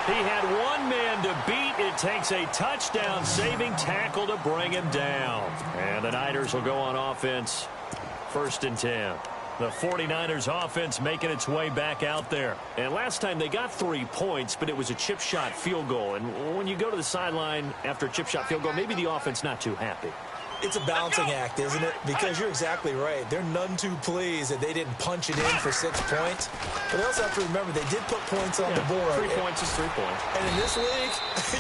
He had one man to beat. It takes a touchdown-saving tackle to bring him down. And the Niners will go on offense. 1st and 10. The 49ers offense making its way back out there. And last time they got 3 points, but it was a chip shot field goal. And when you go to the sideline after a chip shot field goal, maybe the offense not too happy. It's a balancing act, isn't it? Because you're exactly right. They're none too pleased that they didn't punch it in for 6 points. But they also have to remember they did put points on the board. 3 points is 3 points. And in this league,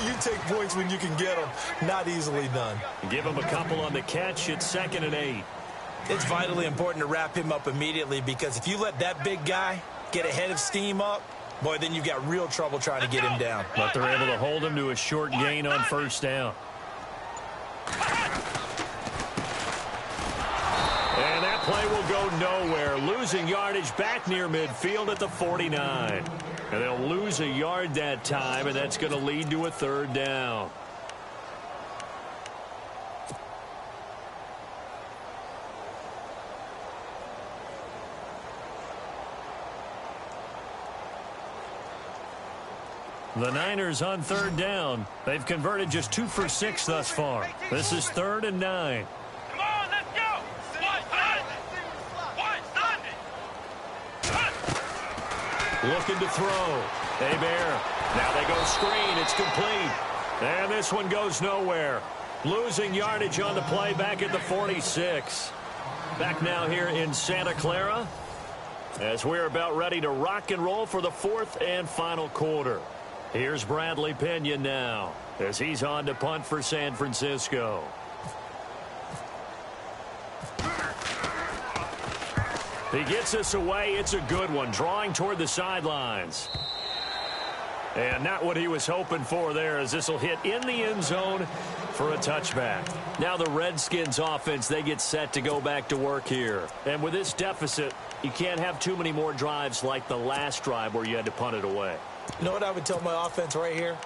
you take points when you can get them. Not easily done. Give him a couple on the catch. It's 2nd and 8. It's vitally important to wrap him up immediately because if you let that big guy get ahead of steam up, boy, then you've got real trouble trying to get him down. But they're able to hold him to a short gain on 1st down. And that play will go nowhere. Losing yardage back near midfield at the 49. And they'll lose a yard that time, and that's going to lead to a 3rd down. The Niners on 3rd down. They've converted just 2 for 6 thus far. This is 3rd and 9. Come on, let's go! Looking to throw. Hebert. Now they go screen. It's complete. And this one goes nowhere. Losing yardage on the play back at the 46. Back now here in Santa Clara as we're about ready to rock and roll for the 4th and final quarter. Here's Bradley Pinion now as he's on to punt for San Francisco. He gets us away. It's a good one. Drawing toward the sidelines. And not what he was hoping for there as this will hit in the end zone for a touchback. Now the Redskins offense, they get set to go back to work here. And with this deficit, you can't have too many more drives like the last drive where you had to punt it away. You know what I would tell my offense right here?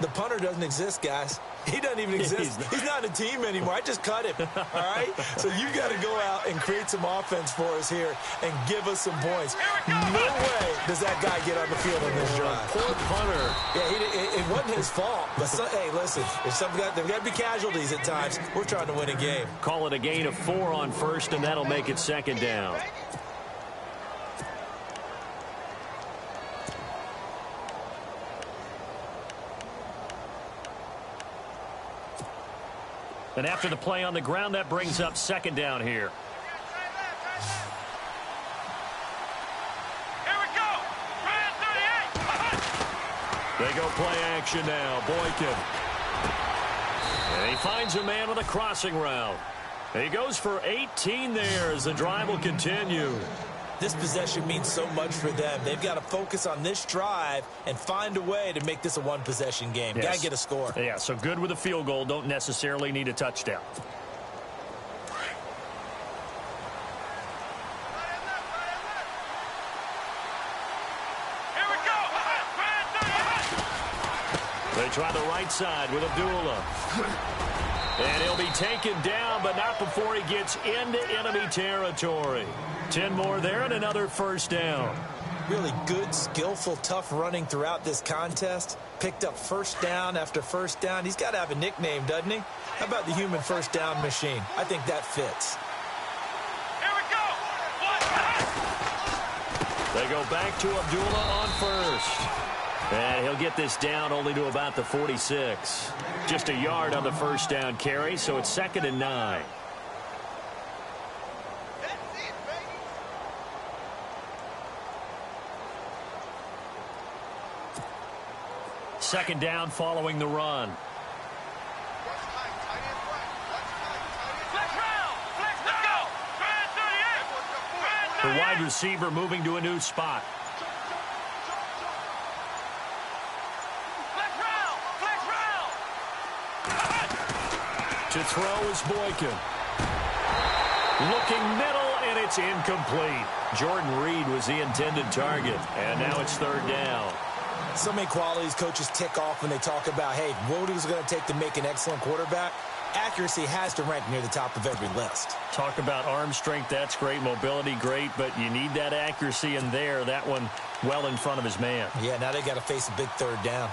The punter doesn't exist, guys. He doesn't even exist. He's not a team anymore. I just cut him, all right? So you got to go out and create some offense for us here and give us some points. No way does that guy get on the field on this drive. Poor punter. Yeah, it wasn't his fault. But, hey, listen, there's got to be casualties at times. We're trying to win a game. Call it a gain of 4 on 1st, and that'll make it 2nd down. And after the play on the ground, that brings up 2nd down here. Here we go! Ryan 38! They go play action now. Boykin. And he finds a man on the crossing route. He goes for 18 there as the drive will continue. This possession means so much for them. They've got to focus on this drive and find a way to make this a one-possession game. Yes. Got to get a score. Yeah, so good with a field goal. Don't necessarily need a touchdown. Here we go. They try the right side with Abdullah. And he'll be taken down, but not before he gets into enemy territory. 10 more there and another first down. Really good, skillful, tough running throughout this contest. Picked up first down after first down. He's got to have a nickname, doesn't he? How about the human first down machine? I think that fits. Here we go. They go back to Abdullah on first. And he'll get this down only to about the 46. Just a yard on the first down carry, so it's 2nd and 9. Second down following the run. Flex round. Flex, let's go. The wide receiver moving to a new spot. To throw is Boykin. Looking middle, and it's incomplete. Jordan Reed was the intended target, and now it's 3rd down. So many qualities coaches tick off when they talk about, hey, what is it going to take to make an excellent quarterback? Accuracy has to rank near the top of every list. Talk about arm strength, that's great. Mobility, great, but you need that accuracy in there. That one well in front of his man. Yeah, now they got to face a big 3rd down.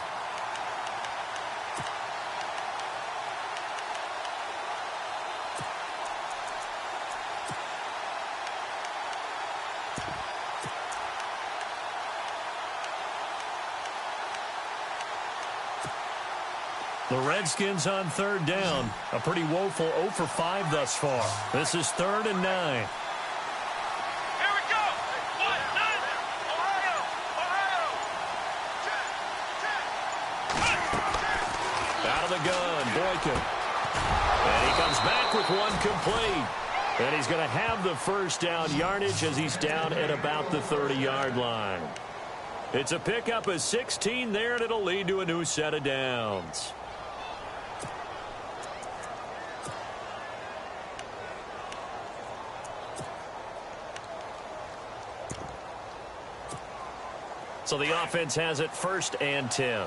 The Redskins on 3rd down. A pretty woeful 0 for 5 thus far. This is 3rd and 9. Here we go. Ohio. Out of the gun, Boykin. And he comes back with one complete. And he's going to have the first down yardage as he's down at about the 30-yard line. It's a pickup of 16 there, and it'll lead to a new set of downs. So the offense has it 1st and 10. Here we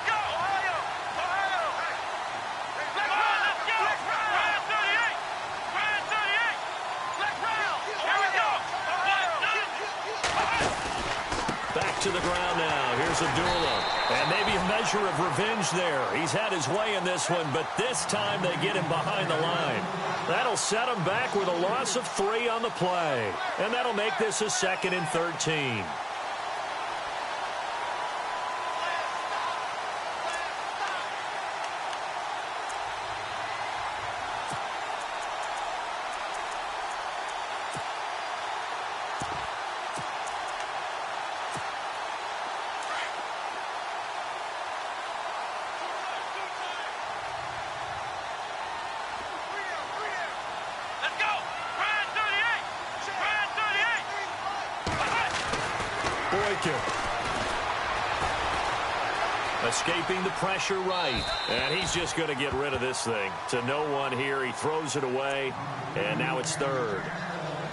go, Ohio. Let's go. Round 38. Let's round. Here we go. Back to the ground now. Here's Abdullah. And maybe a measure of revenge there. He's had his way in this one, but this time they get him behind the line. That'll set him back with a loss of 3 on the play. And that'll make this a 2nd and 13. Let's go. Round 38. Boykin. Escaping the pressure right. And he's just going to get rid of this thing. To no one here. He throws it away. And now it's 3rd.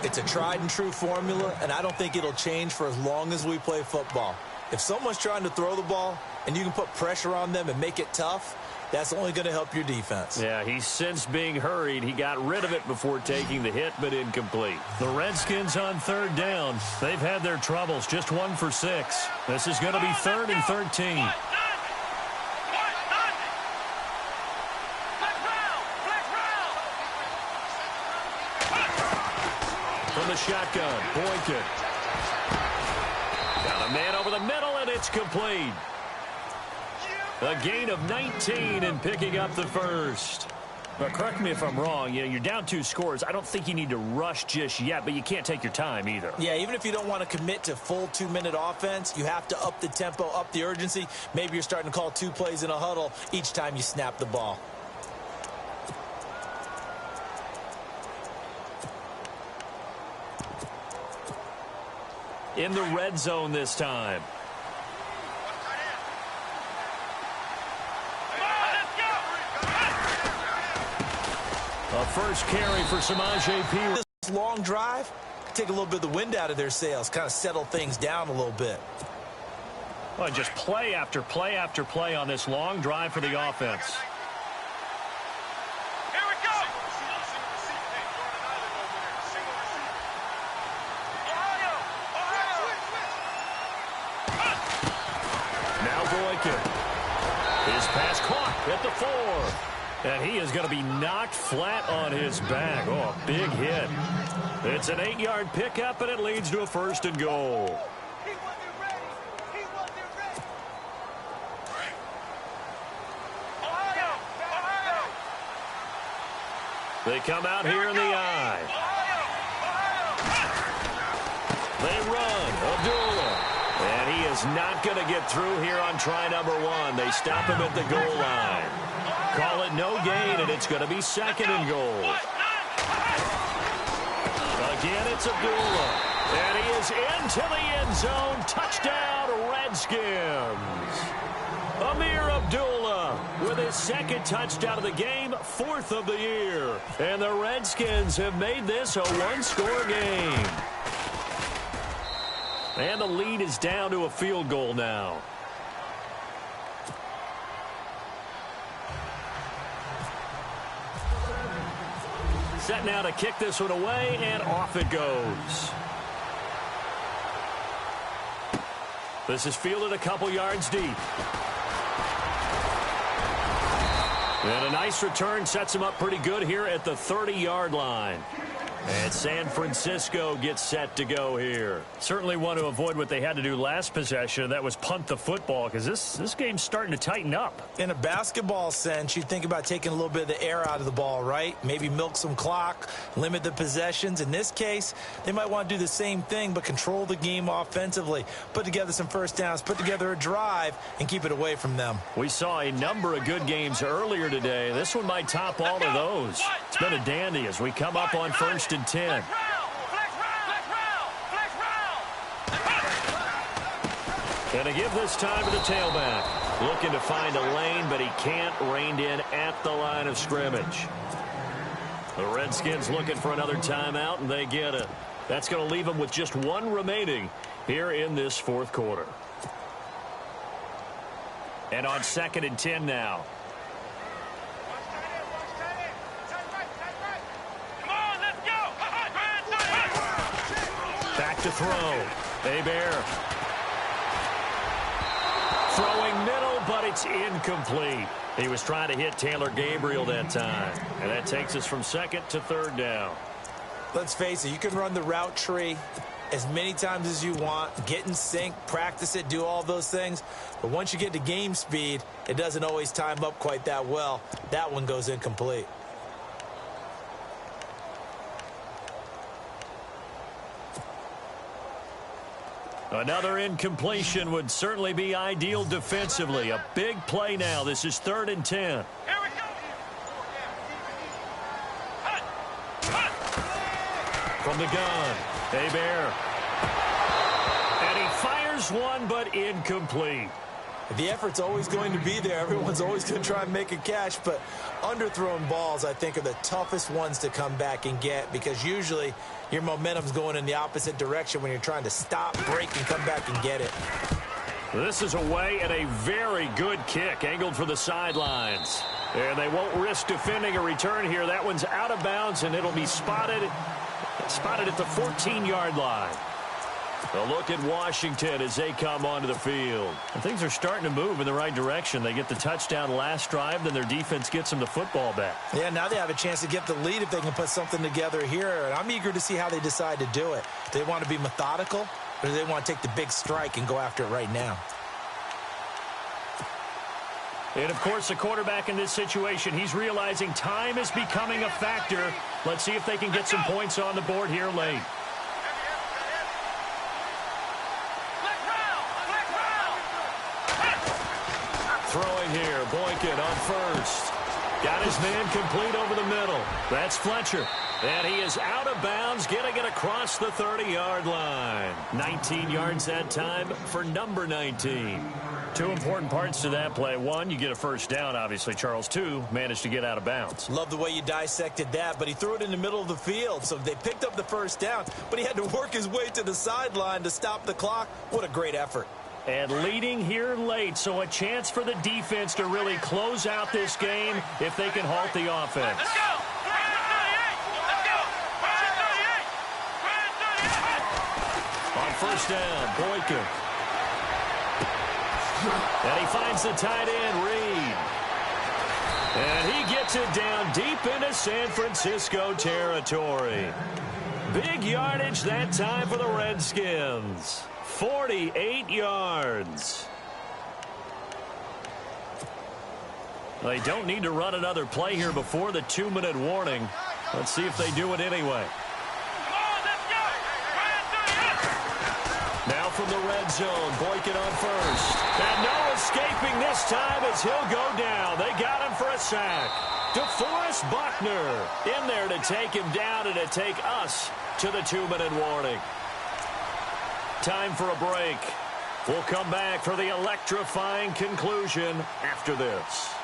It's a tried and true formula, and I don't think it'll change for as long as we play football. If someone's trying to throw the ball and you can put pressure on them and make it tough, that's only going to help your defense. Yeah, he's since being hurried. He got rid of it before taking the hit, but incomplete. The Redskins on 3rd down. They've had their troubles. Just 1 for 6. This is going to be 3rd and 13. From the shotgun, Boykin. Got a man over the middle, and it's complete. A gain of 19 and picking up the first. But correct me if I'm wrong, you're down 2 scores. I don't think you need to rush just yet, but you can't take your time either. Yeah, even if you don't want to commit to full 2-minute offense, you have to up the tempo, up the urgency. Maybe you're starting to call 2 plays in a huddle each time you snap the ball. In the red zone this time. A first carry for Samaje P. This long drive, take a little bit of the wind out of their sails, kind of settle things down a little bit. Well, just play after play after play on this long drive for the offense. Here we go. Now Boykin. His pass caught at the 4. And he is going to be knocked flat on his back. Oh, a big hit. It's an 8-yard pickup, and it leads to a 1st and goal. He wasn't ready. He wasn't ready. Ohio. They come out here in the eye. They run. Abdullah. And he is not going to get through here on try number 1. They stop him at the goal line. Call it no gain, and it's going to be 2nd and goal. Again, it's Abdullah. And he is into the end zone. Touchdown, Redskins. Amir Abdullah with his 2nd touchdown of the game, 4th of the year. And the Redskins have made this a 1-score game. And the lead is down to a field goal now. Set now to kick this one away, and off it goes. This is fielded a couple yards deep. And a nice return sets him up pretty good here at the 30-yard line. And San Francisco gets set to go here. Certainly want to avoid what they had to do last possession. That was punt the football, because this game's starting to tighten up. In a basketball sense, you think about taking a little bit of the air out of the ball, right? Maybe milk some clock, limit the possessions. In this case, they might want to do the same thing, but control the game offensively. Put together some first downs, put together a drive, and keep it away from them. We saw a number of good games earlier today. This one might top all of those. It's been a dandy as we come up on 1st and 10. And to give this time to the tailback. Looking to find a lane, but he can't. Reined in at the line of scrimmage. The Redskins looking for another timeout, and they get it. That's going to leave them with just 1 remaining here in this 4th quarter. And on 2nd and 10 now. Back to throw. Hebert. Throwing middle, but it's incomplete. He was trying to hit Taylor Gabriel that time. And that takes us from 2nd to 3rd down. Let's face it, you can run the route tree as many times as you want, get in sync, practice it, do all those things. But once you get to game speed, it doesn't always time up quite that well. That one goes incomplete. Another incompletion would certainly be ideal defensively. A big play now. This is 3rd and 10. Here we go. From the gun, Hebert. And he fires one, but incomplete. The effort's always going to be there. Everyone's always going to try and make a catch, but underthrown balls, I think, are the toughest ones to come back and get, because usually your momentum's going in the opposite direction when you're trying to stop, break, and come back and get it. This is away and a very good kick, angled for the sidelines. And they won't risk defending a return here. That one's out of bounds, and it'll be spotted at the 14-yard line. A look at Washington as they come onto the field. And things are starting to move in the right direction. They get the touchdown last drive, then their defense gets them the football back. Yeah, now they have a chance to get the lead if they can put something together here. And I'm eager to see how they decide to do it. Do they want to be methodical, or do they want to take the big strike and go after it right now? And, of course, the quarterback in this situation, he's realizing time is becoming a factor. Let's see if they can get some points on the board here late. Throwing here, Boykin on first. Got his man complete over the middle. That's Fletcher. And he is out of bounds, getting it across the 30-yard line. 19 yards that time for number 19. Two important parts to that play. One, you get a first down, obviously, Charles. Two, managed to get out of bounds. Love the way you dissected that, but he threw it in the middle of the field, so they picked up the first down, but he had to work his way to the sideline to stop the clock. What a great effort. And leading here late, so a chance for the defense to really close out this game if they can halt the offense. Let's go! Let's go! On first down, Boykin. And he finds the tight end, Reed. And he gets it down deep into San Francisco territory. Big yardage that time for the Redskins. 48 yards. They don't need to run another play here before the 2-minute warning. Let's see if they do it anyway. Now from the red zone, Boykin on first. And no escaping this time as he'll go down. They got him for a sack. DeForest Buckner in there to take him down and to take us to the 2-minute warning. Time for a break. We'll come back for the electrifying conclusion after this.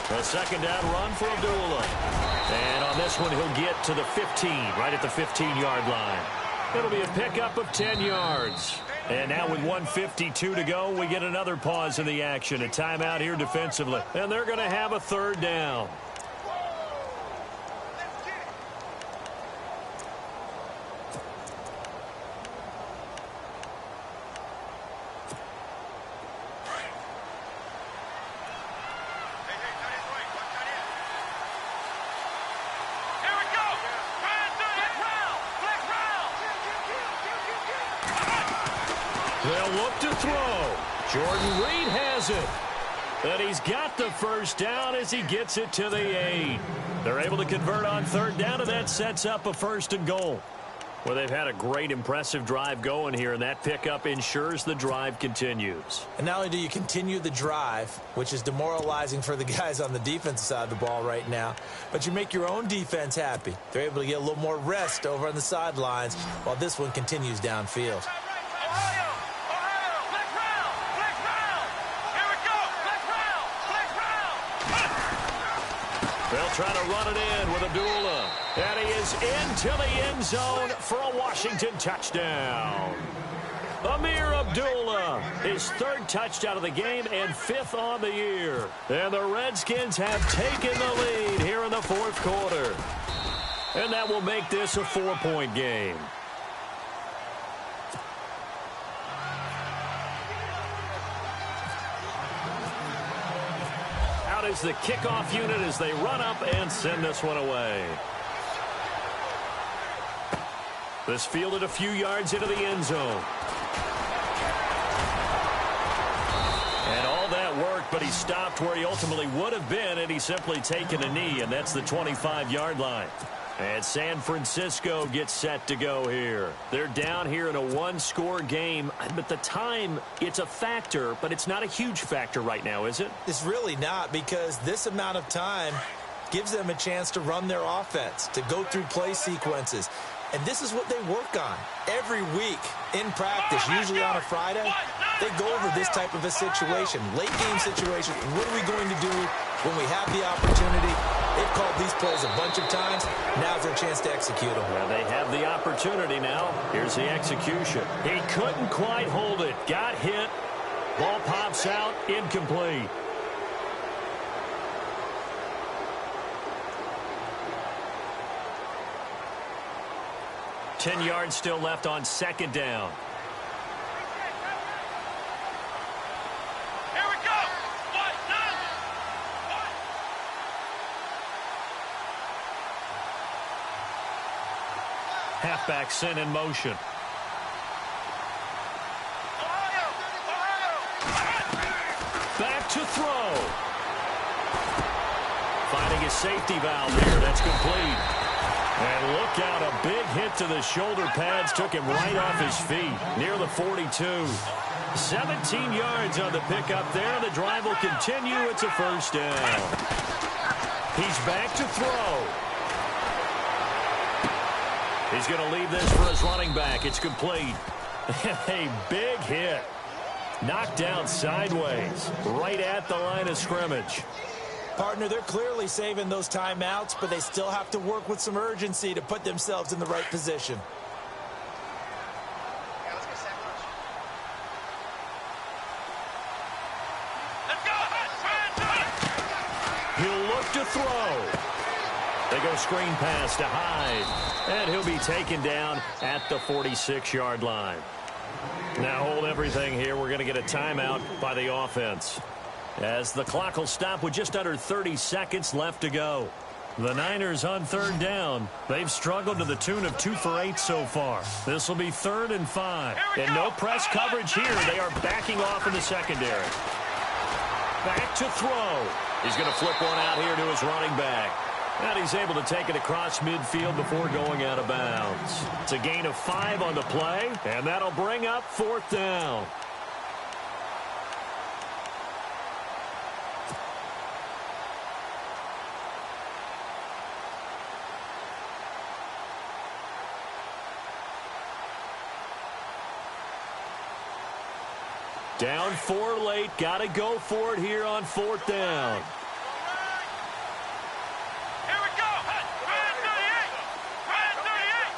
A second down run for Abdullah. And on this one, he'll get to the 15, right at the 15-yard line. It'll be a pickup of 10 yards. And now with 1:52 to go, we get another pause in the action. A timeout here defensively. And they're going to have a third down. They'll look to throw. Jordan Reed has it. And he's got the first down as he gets it to the 8. They're able to convert on third down, and that sets up a 1st and goal. Well, they've had a great, impressive drive going here, and that pickup ensures the drive continues. And not only do you continue the drive, which is demoralizing for the guys on the defensive side of the ball right now, but you make your own defense happy. They're able to get a little more rest over on the sidelines while this one continues downfield. They'll try to run it in with Abdullah. And he is into the end zone for a Washington touchdown. Amir Abdullah, his 3rd touchdown of the game and 5th on the year. And the Redskins have taken the lead here in the 4th quarter. And that will make this a 4-point game. Is the kickoff unit as they run up and send this one away. This fielded a few yards into the end zone. And all that worked, but he stopped where he ultimately would have been, and he's simply taken a knee, and that's the 25-yard line. And San Francisco gets set to go here. They're down here in a 1-score game. But the time, it's a factor, but it's not a huge factor right now, is it? It's really not, because this amount of time gives them a chance to run their offense, to go through play sequences. And this is what they work on every week in practice, usually on a Friday. They go over this type of a situation, late game situation. What are we going to do when we have the opportunity? They've called these plays a bunch of times. Now's their chance to execute them. Well, they have the opportunity now. Here's the execution. He couldn't quite hold it. Got hit. Ball pops out. Incomplete. 10 yards still left on second down. Here we go. Halfback sent in motion. Back to throw. Finding his safety valve here. That's complete. And look out, a big hit to the shoulder pads took him right off his feet, near the 42. 17 yards on the pickup there. The drive will continue. It's a first down. He's back to throw. He's going to leave this for his running back. It's complete. A big hit. Knocked down sideways, right at the line of scrimmage. Partner, they're clearly saving those timeouts, but they still have to work with some urgency to put themselves in the right position. He'll look to throw. They go screen pass to Hyde, and he'll be taken down at the 46-yard line. Now hold everything here. We're going to get a timeout by the offense, as the clock will stop with just under 30 seconds left to go. The Niners on third down. They've struggled to the tune of 2 for 8 so far. This will be 3rd and 5. And no press coverage here. They are backing off in the secondary. Back to throw. He's going to flip one out here to his running back. And he's able to take it across midfield before going out of bounds. It's a gain of 5 on the play, and that'll bring up 4th down. Down 4 late. Got to go for it here on 4th down. Here we go. Red 38. Red 38.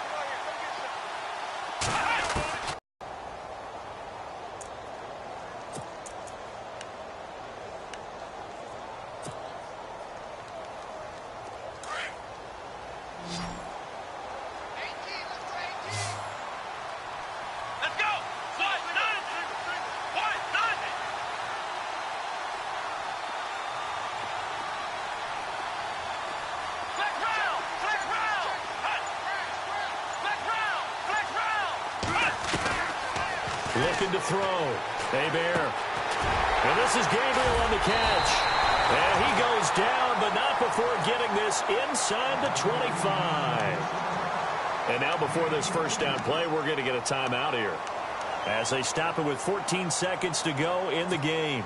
Let's go. Slide. Looking to throw. Bear. And this is Gabriel on the catch. And he goes down, but not before getting this inside the 25. And now before this first down play, we're going to get a timeout here, as they stop it with 14 seconds to go in the game.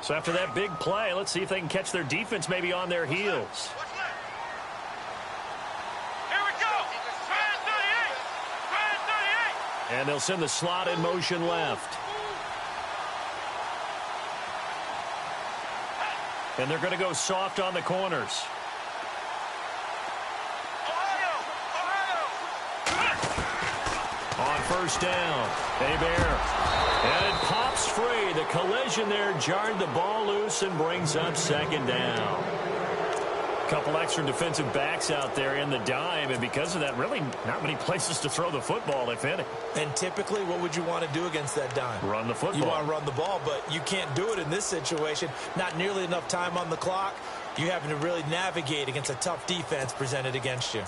So after that big play, let's see if they can catch their defense maybe on their heels. Here we go. Red 38. Red 38. And they'll send the slot in motion left. And they're going to go soft on the corners. On first down, Bear. And it pops free. The collision there jarred the ball loose and brings up second down. Couple extra defensive backs out there in the dime, and because of that, really not many places to throw the football, if any. And typically, what would you want to do against that dime? Run the football. You want to run the ball, but you can't do it in this situation. Not nearly enough time on the clock. You're having to really navigate against a tough defense presented against you.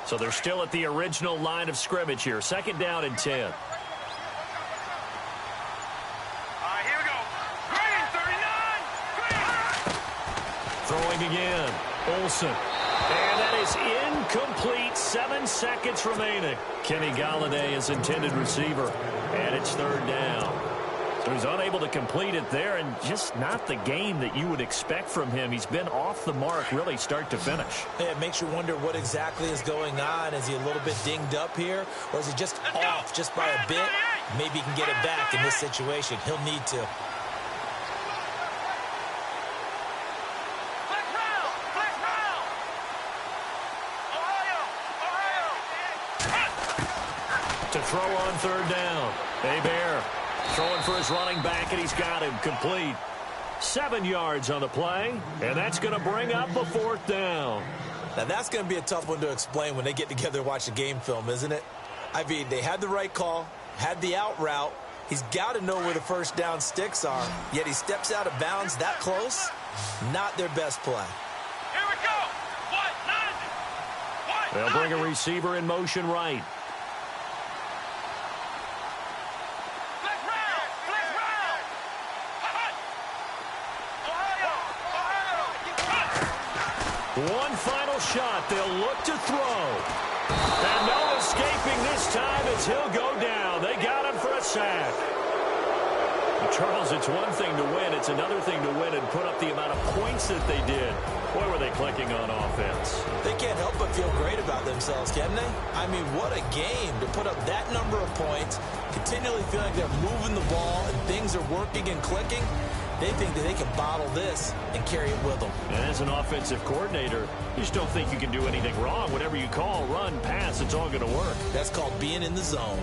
So they're still at the original line of scrimmage here. Second down and 10. Here we go. Green 39. Green. Throwing again. Olsen. And that is incomplete. 7 seconds remaining. Kenny Galladay is intended receiver. And it's third down. So he's unable to complete it there, and just not the game that you would expect from him. He's been off the mark really start to finish. Yeah, it makes you wonder what exactly is going on. Is he a little bit dinged up here, or is he just off just by a bit? Maybe he can get it back in this situation. He'll need to. throw on third down. Bear throwing for his running back, and he's got him complete. 7 yards on the play, and that's going to bring up a fourth down. Now, that's going to be a tough one to explain when they get together and watch the game film, isn't it? I mean, they had the right call, had the out route. He's got to know where the first down sticks are, yet he steps out of bounds that close. Not their best play. Here we go. They'll bring a receiver in motion right. One final shot. They'll look to throw. And no escaping this time as he'll go down. They got him for a sack. Well, Charles, it's one thing to win. It's another thing to win and put up the amount of points that they did. Boy, were they clicking on offense. They can't help but feel great about themselves, can they? I mean, what a game to put up that number of points, continually feeling like they're moving the ball and things are working and clicking. They think that they can bottle this and carry it with them. And as an offensive coordinator, you just don't think you can do anything wrong. Whatever you call, run, pass, it's all going to work. That's called being in the zone.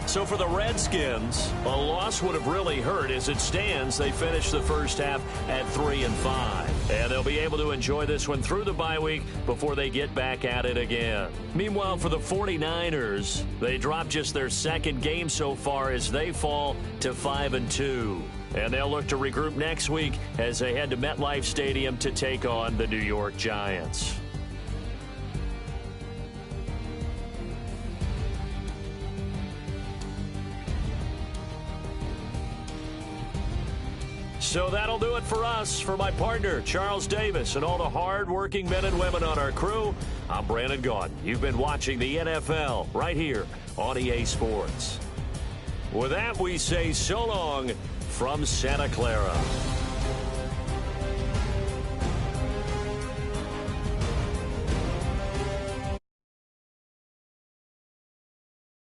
So for the Redskins, a loss would have really hurt. As it stands, they finished the first half at 3-5. And they'll be able to enjoy this one through the bye week before they get back at it again. Meanwhile, for the 49ers, they dropped just their second game so far as they fall to 5-2. And they'll look to regroup next week as they head to MetLife Stadium to take on the New York Giants. So that'll do it for us. For my partner, Charles Davis, and all the hard-working men and women on our crew, I'm Brandon Gaudin. You've been watching the NFL right here on EA Sports. With that, we say so long from Santa Clara.